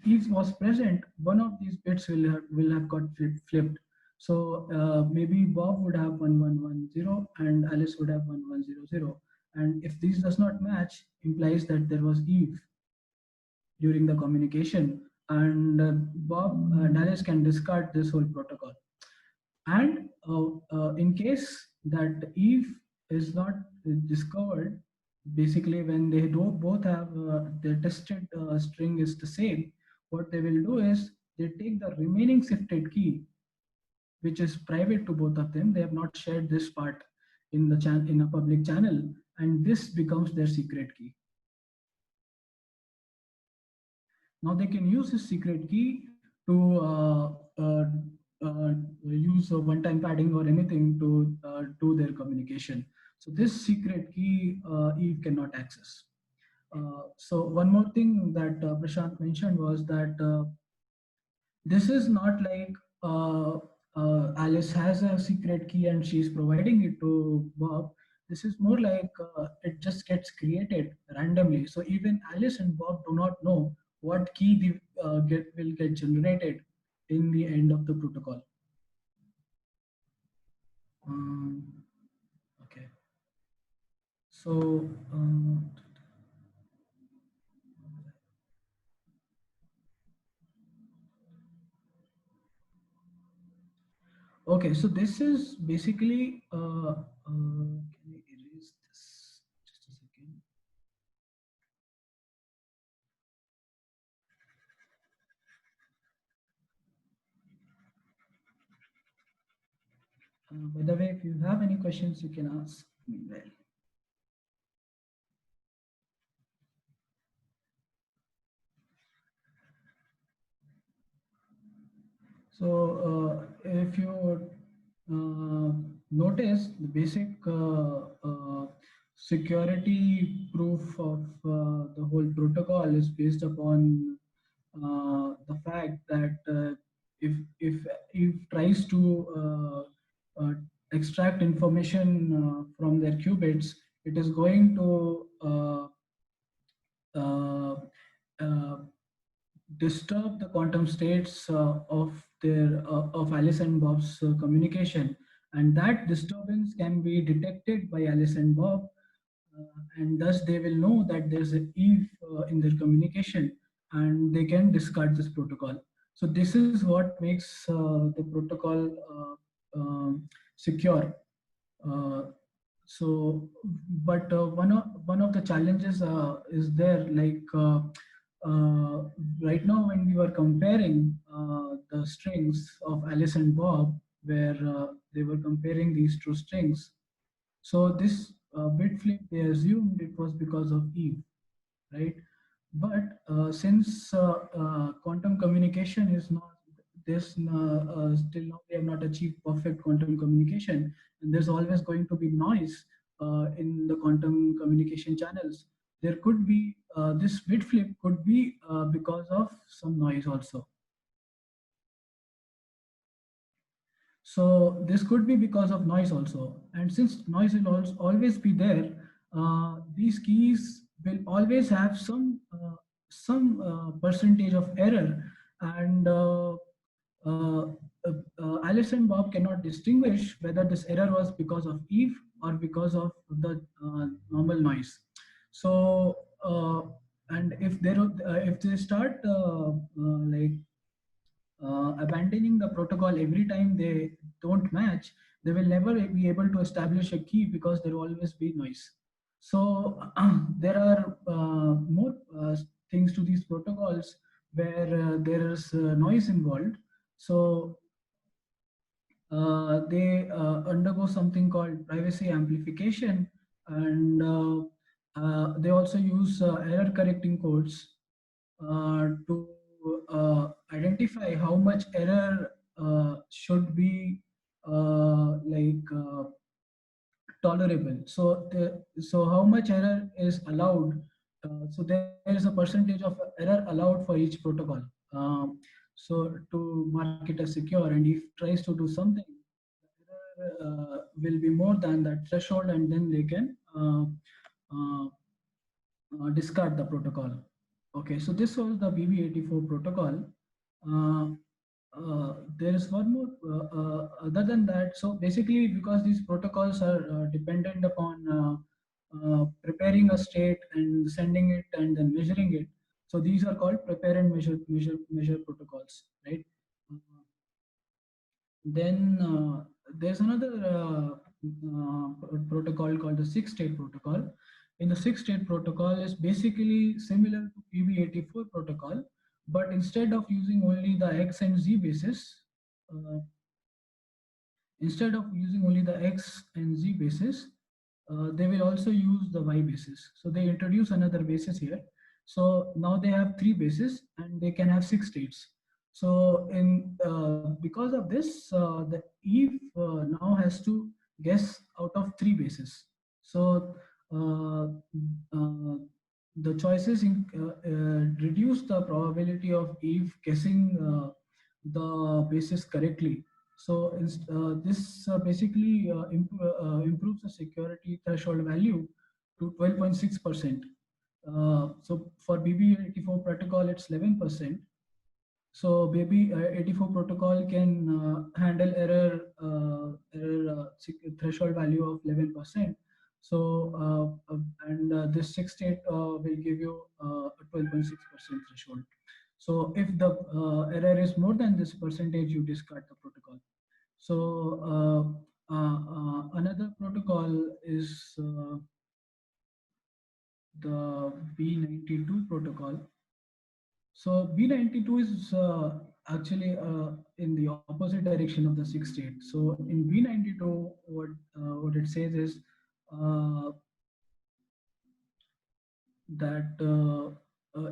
Eve was present, one of these bits will have got flipped. So maybe Bob would have 1110 and Alice would have 1100. And if this does not match, implies that there was Eve during the communication, and Bob and Alice can discard this whole protocol. And in case that Eve is not discovered, basically when they do both have their tested string is the same, what they will do is they take the remaining shifted key, which is private to both of them. They have not shared this part in the in a public channel, and this becomes their secret key. Now they can use this secret key to use one-time padding or anything to do their communication. So this secret key Eve cannot access. So one more thing that Prashant mentioned was that this is not like Alice has a secret key and she's providing it to Bob. This is more like it just gets created randomly. So even Alice and Bob do not know what key will get generated in the end of the protocol. Okay. So okay, so this is basically can we erase this? Just a second. By the way, if you have any questions, you can ask me. Well, so if you notice, the basic security proof of the whole protocol is based upon the fact that if tries to extract information from their qubits, it is going to disturb the quantum states of Alice and Bob's communication, and that disturbance can be detected by Alice and Bob, and thus they will know that there's an Eve in their communication, and they can discard this protocol. So this is what makes the protocol secure. So, but one of the challenges is there, like right now when we were comparing the strings of Alice and Bob, where they were comparing these two strings. So this bit flip, they assumed it was because of Eve, right? But since quantum communication is not this, still now we have not achieved perfect quantum communication, and there's always going to be noise in the quantum communication channels. There could be this bit flip could be because of some noise also. So this could be because of noise also. And since noise will always be there, these keys will always have some percentage of error. And Alice and Bob cannot distinguish whether this error was because of Eve or because of the normal noise. So, and if they start like abandoning the protocol every time they don't match, they will never be able to establish a key because there will always be noise. So there are more things to these protocols where there is noise involved. So they undergo something called privacy amplification, and they also use error correcting codes to identify how much error should be tolerable. So how much error is allowed. So there is a percentage of error allowed for each protocol. So to mark it as secure, and if tries to do something, the error will be more than that threshold, and then they can uh, discard the protocol. Okay, so this was the BB84 protocol. Uh, there is one more other than that. So basically, because these protocols are dependent upon preparing a state and sending it and then measuring it. So these are called prepare and measure protocols, right? Then there's another protocol called the 6-state protocol. In the 6-state protocol is basically similar to PB84 protocol, but instead of using only the X and Z basis, uh, instead of using only the X and Z basis, they will also use the Y basis. So they introduce another basis here. So now they have 3 bases and they can have 6 states. So in because of this, the Eve now has to guess out of 3 bases. So the choices reduce the probability of Eve guessing the basis correctly. So this basically improves the security threshold value to 12.6%. So for BB84 protocol, it's 11%. So BB84 protocol can handle error threshold value of 11%. So this 6-state will give you a 12.6% threshold. So if the error is more than this percentage, you discard the protocol. So another protocol is the B92 protocol. So B92 is actually in the opposite direction of the 6-state. So in B92, what it says is that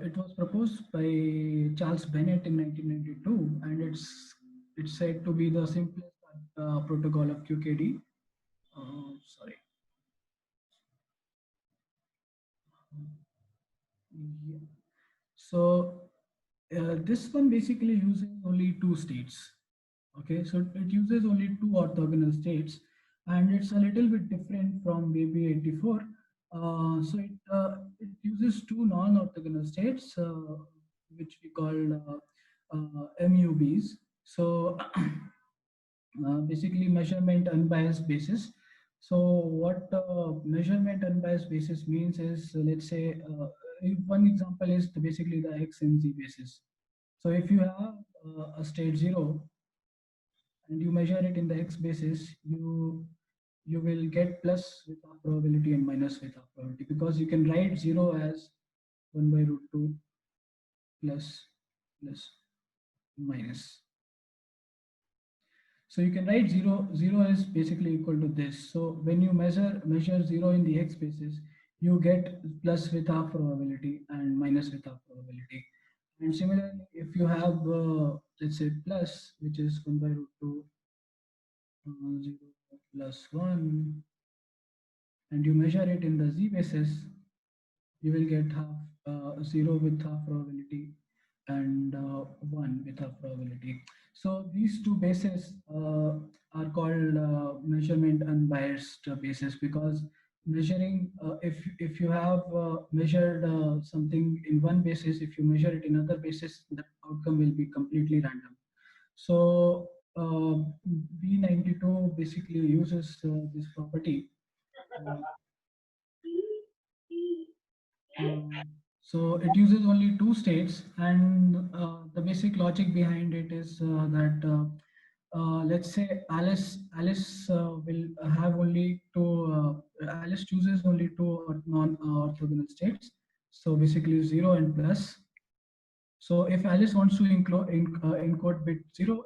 it was proposed by Charles Bennett in 1992, and it's said to be the simplest protocol of QKD. Sorry. Yeah. So this one basically uses only 2 states. Okay, so it uses only 2 orthogonal states, and it's a little bit different from BB84. So it uses 2 non-orthogonal states, which we call MUBs. So basically measurement unbiased basis. So what measurement unbiased basis means is, let's say one example is basically the X and Z basis. So if you have a state 0 and you measure it in the X basis, you will get plus with half probability and minus with half probability, because you can write 0 as 1 by root 2 plus minus. So you can write 0 is basically equal to this. So when you measure 0 in the X basis, you get plus with half probability and minus with half probability. And similarly, if you have let's say plus, which is 1 by root 2 0 plus 1, and you measure it in the Z basis, you will get half 0 with half probability and 1 with half probability. So these two bases are called measurement unbiased bases, because measuring if you have measured something in one basis, if you measure it in other basis, the outcome will be completely random. So B92 basically uses this property. So it uses only two states, and the basic logic behind it is that let's say Alice will have only two. Alice chooses only two non-orthogonal states. So basically 0 and plus. So if Alice wants to encode bit 0,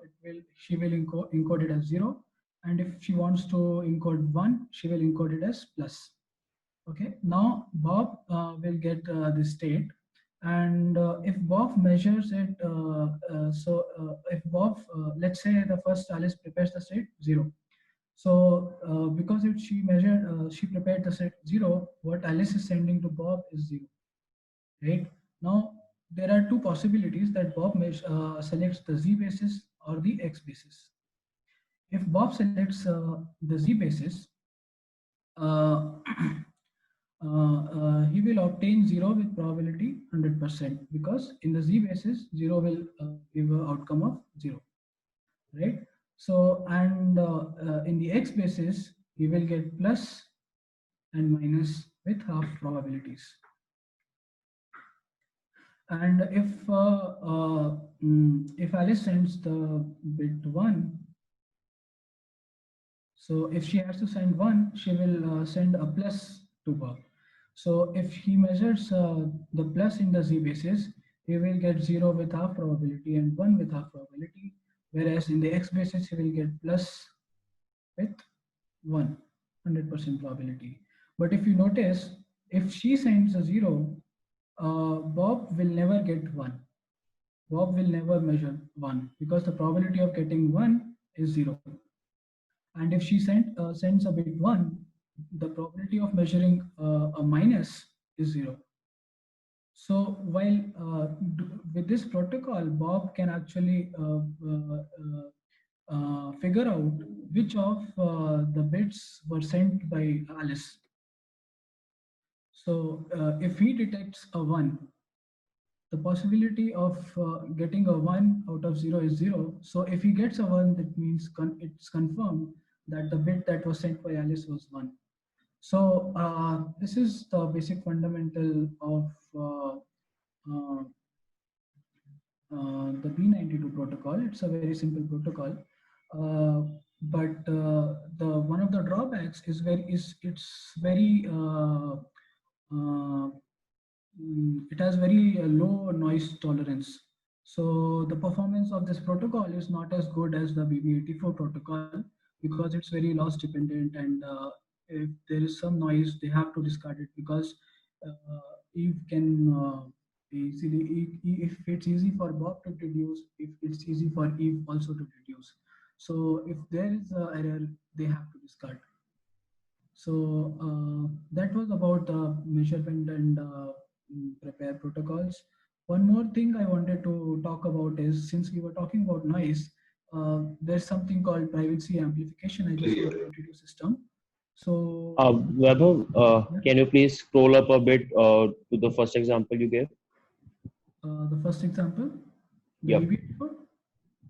she will encode it as 0, and if she wants to encode 1, she will encode it as plus. Okay, now Bob will get this state, and if Bob measures it, if Bob, let's say the first Alice prepares the state 0. So because if she prepared the state 0, what Alice is sending to Bob is 0, right? Now there are two possibilities, that Bob selects the Z basis or the X basis. If Bob selects the Z basis, uh, he will obtain 0 with probability 100%, because in the Z basis 0 will give an outcome of 0, right? So, and in the X basis he will get plus and minus with half probabilities. And if Alice sends the bit 1, so if she has to send 1, she will send a plus to Bob. So if he measures the plus in the Z basis, he will get 0 with half probability and 1 with half probability, whereas in the X basis, he will get plus with 100% probability. But if you notice, if she sends a 0, Bob will never get 1. Bob will never measure 1, because the probability of getting 1 is 0. And if she sends a bit 1, the probability of measuring a minus is 0. So while with this protocol, Bob can actually figure out which of the bits were sent by Alice. So if he detects a 1, the possibility of getting a 1 out of 0 is 0. So if he gets a 1, that means it's confirmed that the bit that was sent by Alice was 1. So this is the basic fundamental of the B92 protocol. It's a very simple protocol, but the one of the drawbacks is it has very low noise tolerance. So the performance of this protocol is not as good as the BB84 protocol, because it's very loss dependent, and if there is some noise, they have to discard it, because Eve can easily, if it's easy for Bob to deduce, if it's easy for Eve also to deduce. So if there is an error, they have to discard. So that was about the measurement and prepare protocols. One more thing I wanted to talk about is, since we were talking about noise, there's something called privacy amplification. I just want to introduce system. So Vaibhav, can you please scroll up a bit to the first example you gave? The first example, the Yep. BB84?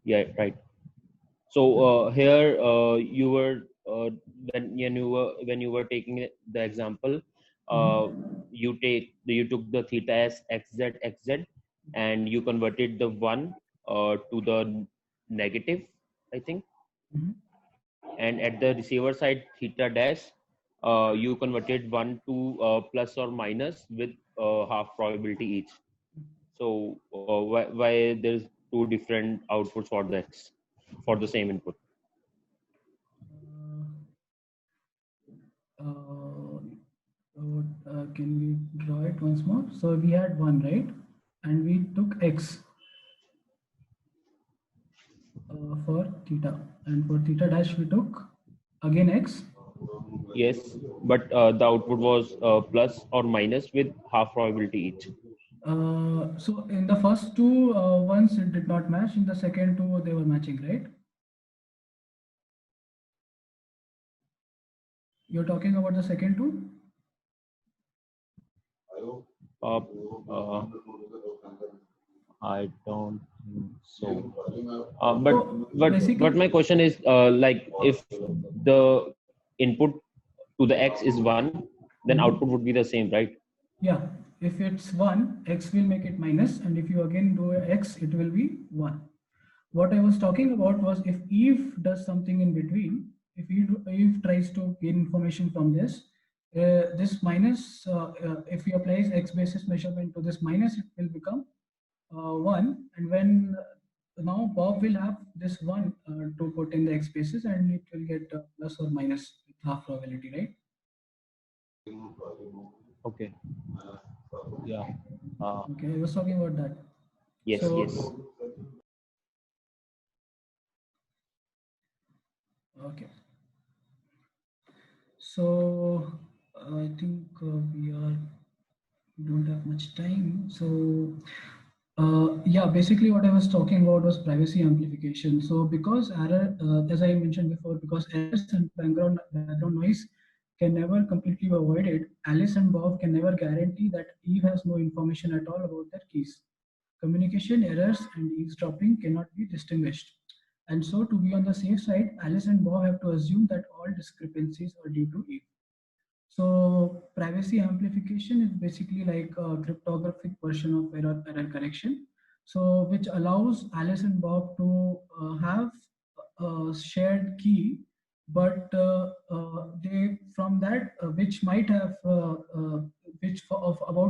Yeah, right. So here you were when you were taking the example, you took the theta as xz, and you converted the 1 to the negative, I think. Mhm. And at the receiver side theta dash, you converted 1 to plus or minus with half probability each. So why there's two different outputs for the x for the same input? Can we draw it once more? So we had 1, right? And we took x for theta. And for theta dash, we took again x. Yes, but the output was plus or minus with half probability each. So in the first two ones, it did not match. In the second two, they were matching, right? You're talking about the second two? Uh, uh, I don't think so. But my question is like if the input to the x is 1, then output would be the same, right? Yeah. If it's 1, x will make it minus, and if you again do x, it will be 1. What I was talking about was if Eve does something in between, if Eve tries to gain information from this, this minus, if he applies x basis measurement to this minus, it will become 1. And when now Bob will have this 1 to put in the x basis, and it will get plus or minus with half probability, right? Okay. Yeah. Okay, I was talking about that. Yes. So, yes. Okay. So I think we don't have much time. So yeah, basically what I was talking about was privacy amplification. So because error, as I mentioned before, because errors and background noise can never completely be avoided, Alice and Bob can never guarantee that Eve has no information at all about their keys. Communication errors and eavesdropping cannot be distinguished. And so to be on the safe side, Alice and Bob have to assume that all discrepancies are due to Eve. So privacy amplification is basically like a cryptographic version of error correction. So which allows Alice and Bob to have a shared key, but they from that which might have about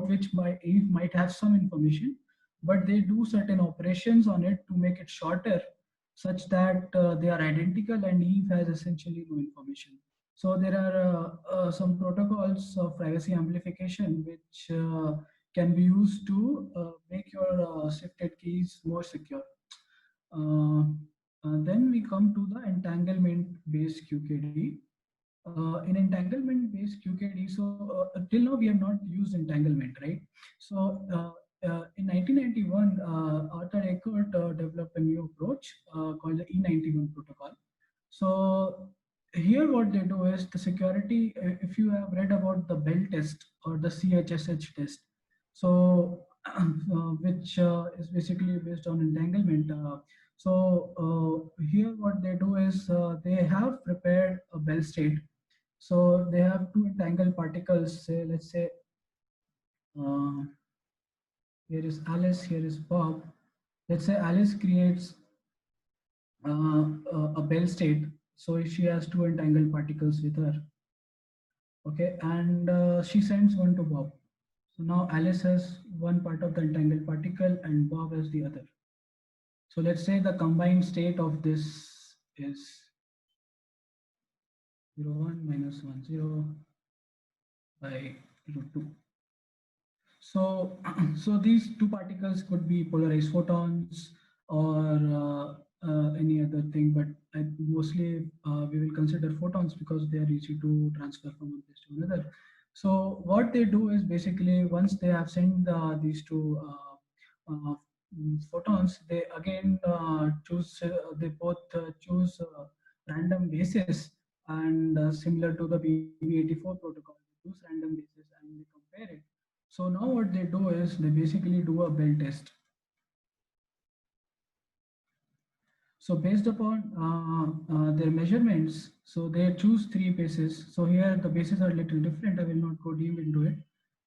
which Eve might have some information, but they do certain operations on it to make it shorter, such that they are identical and Eve has essentially no information. So there are some protocols of privacy amplification which can be used to make your shifted keys more secure. Then we come to the entanglement-based QKD. In entanglement-based QKD, so till now we have not used entanglement, right? So in 1991, Arthur Eckert developed a new approach called the E91 protocol. So here what they do is the security, if you have read about the Bell test or the CHSH test, so which is basically based on entanglement. Here what they do is they have prepared a Bell state. So they have two entangled particles, say, let's say, here is Alice, here is Bob. Let's say Alice creates a Bell state. So if she has two entangled particles with her, okay, and she sends one to Bob. So now Alice has one part of the entangled particle and Bob has the other. So let's say the combined state of this is 0, 1 minus 1, 0 by root 2. So, so these two particles could be polarized photons or any other thing, but mostly we will consider photons because they are easy to transfer from one place to another. So what they do is basically once they have sent these two photons, they again choose, they both choose random bases, and similar to the BB84 protocol, they choose random bases and they compare it. So now what they do is they basically do a Bell test. So based upon their measurements, so they choose three bases. So here the bases are a little different. I will not go deep into it.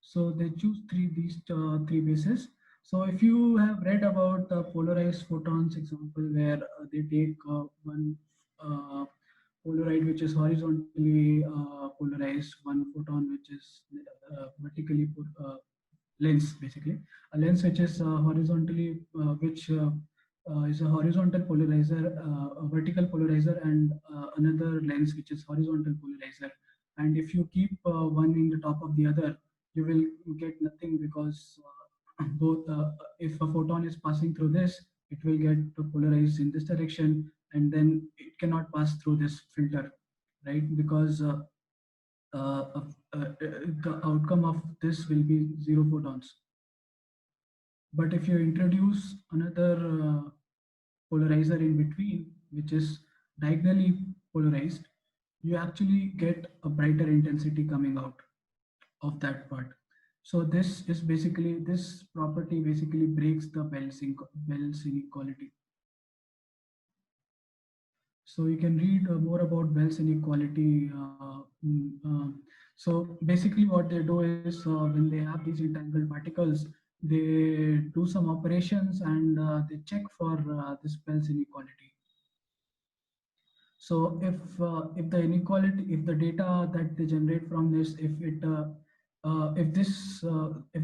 So they choose these three bases. So if you have read about the polarized photons example, where they take one polaroid which is horizontally polarized, one photon which is vertically lens, basically a lens which is horizontally which is a horizontal polarizer, a vertical polarizer, and another lens which is horizontal polarizer. And if you keep one in the top of the other, you will get nothing, because both if a photon is passing through this, it will get polarized in this direction, and then it cannot pass through this filter, right? Because the outcome of this will be 0 photons. But if you introduce another polarizer in between, which is diagonally polarized, you actually get a brighter intensity coming out of that part. So this property basically breaks the Bell's inequality. So you can read more about Bell's inequality. So basically what they do is when they have these entangled particles, they do some operations and they check for this Bell's inequality. So if the inequality, if the data that they generate from this, if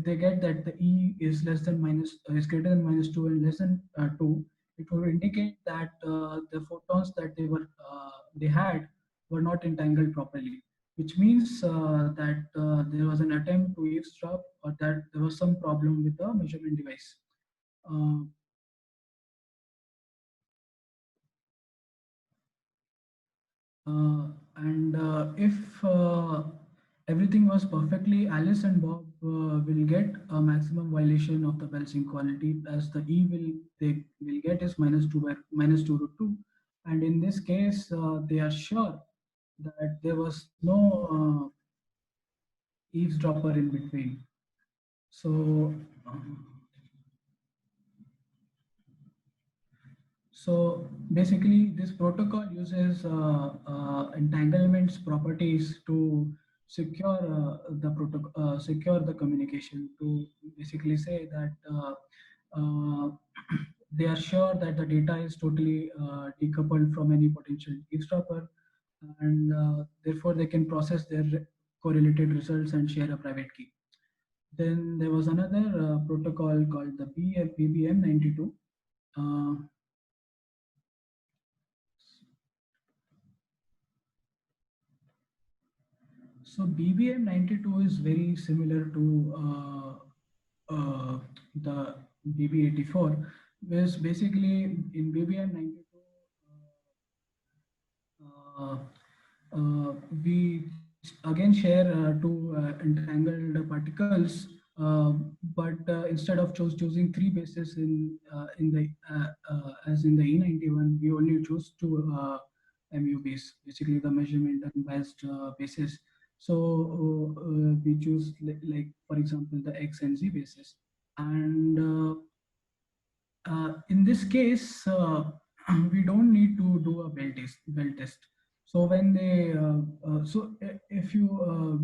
they get that the E is less than is greater than -2 and less than 2, it will indicate that the photons that they had were not entangled properly, which means that there was an attempt to eavesdrop, or that there was some problem with the measurement device. And if everything was perfectly, Alice and Bob will get a maximum violation of the Bell's inequality, as the E they will get is -2 root 2. And in this case, they are sure that there was no eavesdropper in between. So So basically, this protocol uses entanglements properties to secure the communication. To basically say that they are sure that the data is totally decoupled from any potential eavesdropper, and therefore they can process their correlated results and share a private key. Then there was another protocol called the BBM92. So BBM92 is very similar to the BB84, whereas basically in BBM92 we again share two entangled particles, but instead of choosing three bases in the as in the E91, we only choose two MUBs, basically the measurement unbiased bases. So we choose like for example the X and Z bases, and in this case we don't need to do a Bell test. So when they if you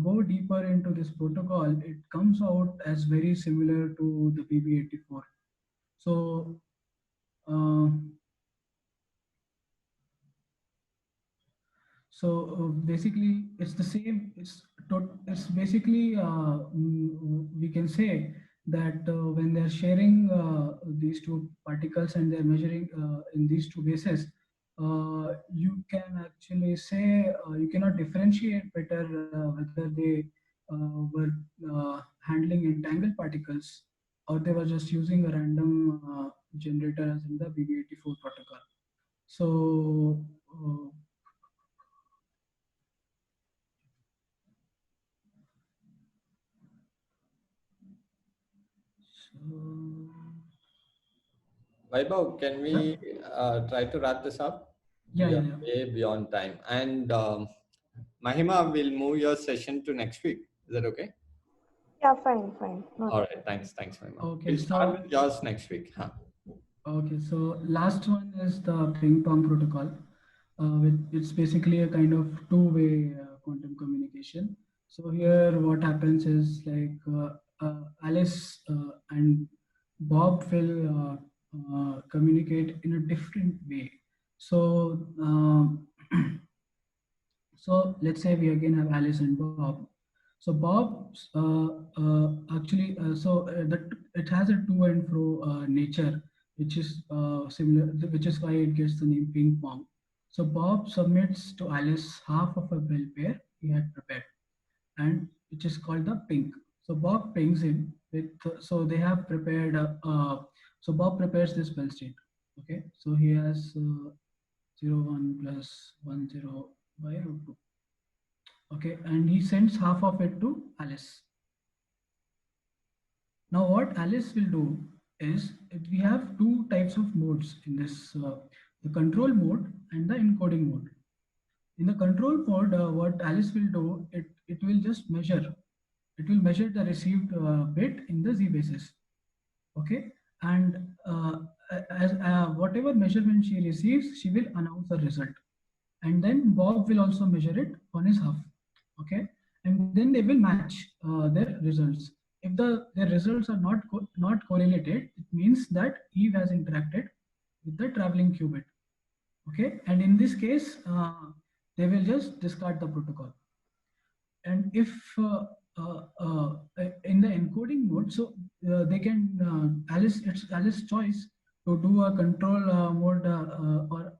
go deeper into this protocol, it comes out as very similar to the BB84. So basically it's the same. It's basically we can say that when they're sharing these two particles and they're measuring in these two bases, you can actually say you cannot differentiate better whether they were handling entangled particles, or they were just using a random generator as in the BB84 protocol. So Vaibhav, can we try to wrap this up? Yeah. Way beyond time. And Mahima will move your session to next week. Is that okay? Yeah, fine. No. All right. Thanks, Mahima. Okay, We'll start with yours next week. Huh? Okay, so last one is the ping pong protocol. It's basically a kind of two-way quantum communication. So here what happens is like Alice and Bob will communicate in a different way. So so let's say we again have Alice and Bob. So Bob actually that it has a to and fro nature, which is similar, which is why it gets the name ping pong. So Bob submits to Alice half of a bell pair he had prepared, and which is called the ping. So Bob pings him with, so they have prepared, so Bob prepares this bell state. Okay, so he has 0, 1 plus 1, 0 by root 2. Okay, and he sends half of it to Alice. Now what Alice will do is, we have two types of modes in this, the control mode and the encoding mode. In the control mode, what Alice will do, it will just measure. It will measure the received bit in the Z basis. Okay, and as whatever measurement she receives, she will announce the result. And then Bob will also measure it on his half. Okay, and then they will match their results. If their results are not correlated, it means that Eve has interacted with the traveling qubit. Okay, and in this case, they will just discard the protocol. And if in the encoding mode, so they can it's Alice's choice to do a control mode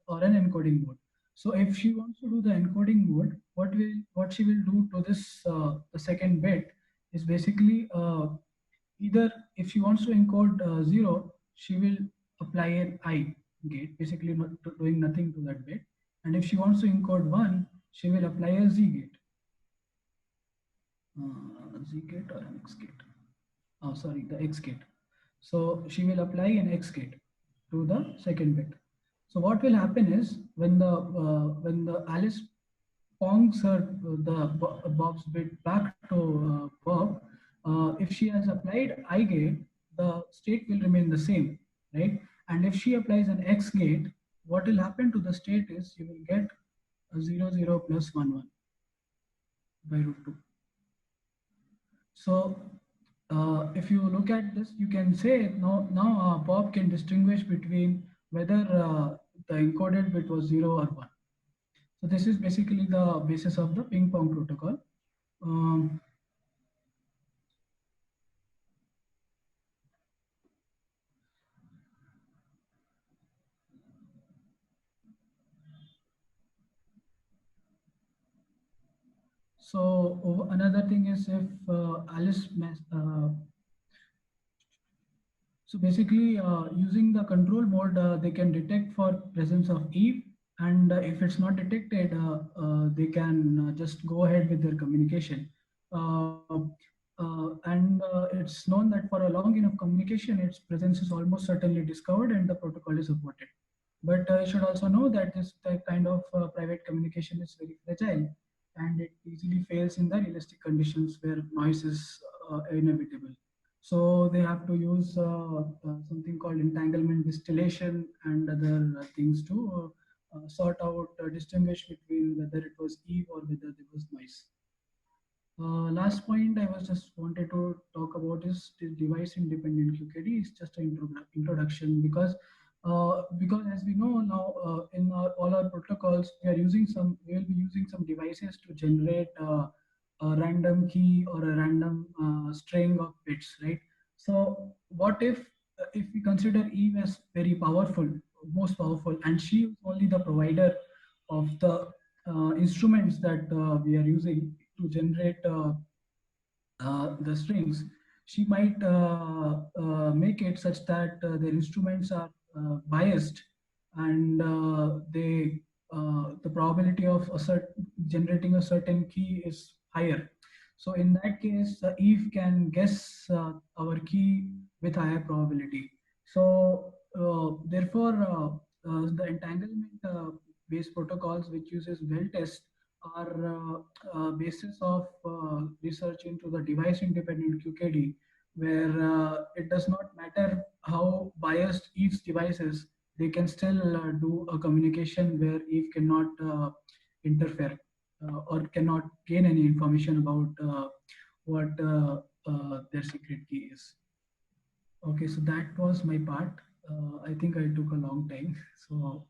or an encoding mode. So if she wants to do the encoding mode, what she will do to this the second bit is basically either, if she wants to encode 0, she will apply an I gate, basically not doing nothing to that bit. And if she wants to encode 1, she will apply a Z gate. Z gate or an X gate. Oh, sorry, the X gate. So she will apply an X gate to the second bit. So what will happen is, when the Alice pongs Bob's bit back to Bob, if she has applied I gate, the state will remain the same, right? And if she applies an X gate, what will happen to the state is, you will get a 0, 0 plus 1, 1 by root 2. So if you look at this, you can say now Bob can distinguish between whether the encoded bit was 0 or 1. So this is basically the basis of the ping pong protocol. So another thing is, if Alice so basically using the control mode, they can detect for presence of Eve, and if it's not detected, they can just go ahead with their communication. And it's known that for a long enough communication, its presence is almost certainly discovered and the protocol is aborted. But you should also know that this type kind of private communication is very fragile, and it easily fails in the realistic conditions where noise is inevitable. So they have to use something called entanglement distillation and other things to sort out, distinguish between whether it was Eve or whether there was noise. Last point I was just wanted to talk about is the device independent QKD. Is just an introduction, because as we know now, in all our protocols, we will be using some devices to generate a random key or a random string of bits, right? So what if we consider Eve as very powerful, most powerful, and she is only the provider of the instruments that we are using to generate the strings, she might make it such that their instruments are biased, and the probability of generating a certain key is higher. So in that case, Eve can guess our key with higher probability. So therefore, the entanglement based protocols which uses well test are basis of research into the device independent QKD, where it does not matter how biased each device is, they can still do a communication where Eve cannot interfere. or cannot gain any information about what their secret key is. Okay, so that was my part. I think I took a long time. So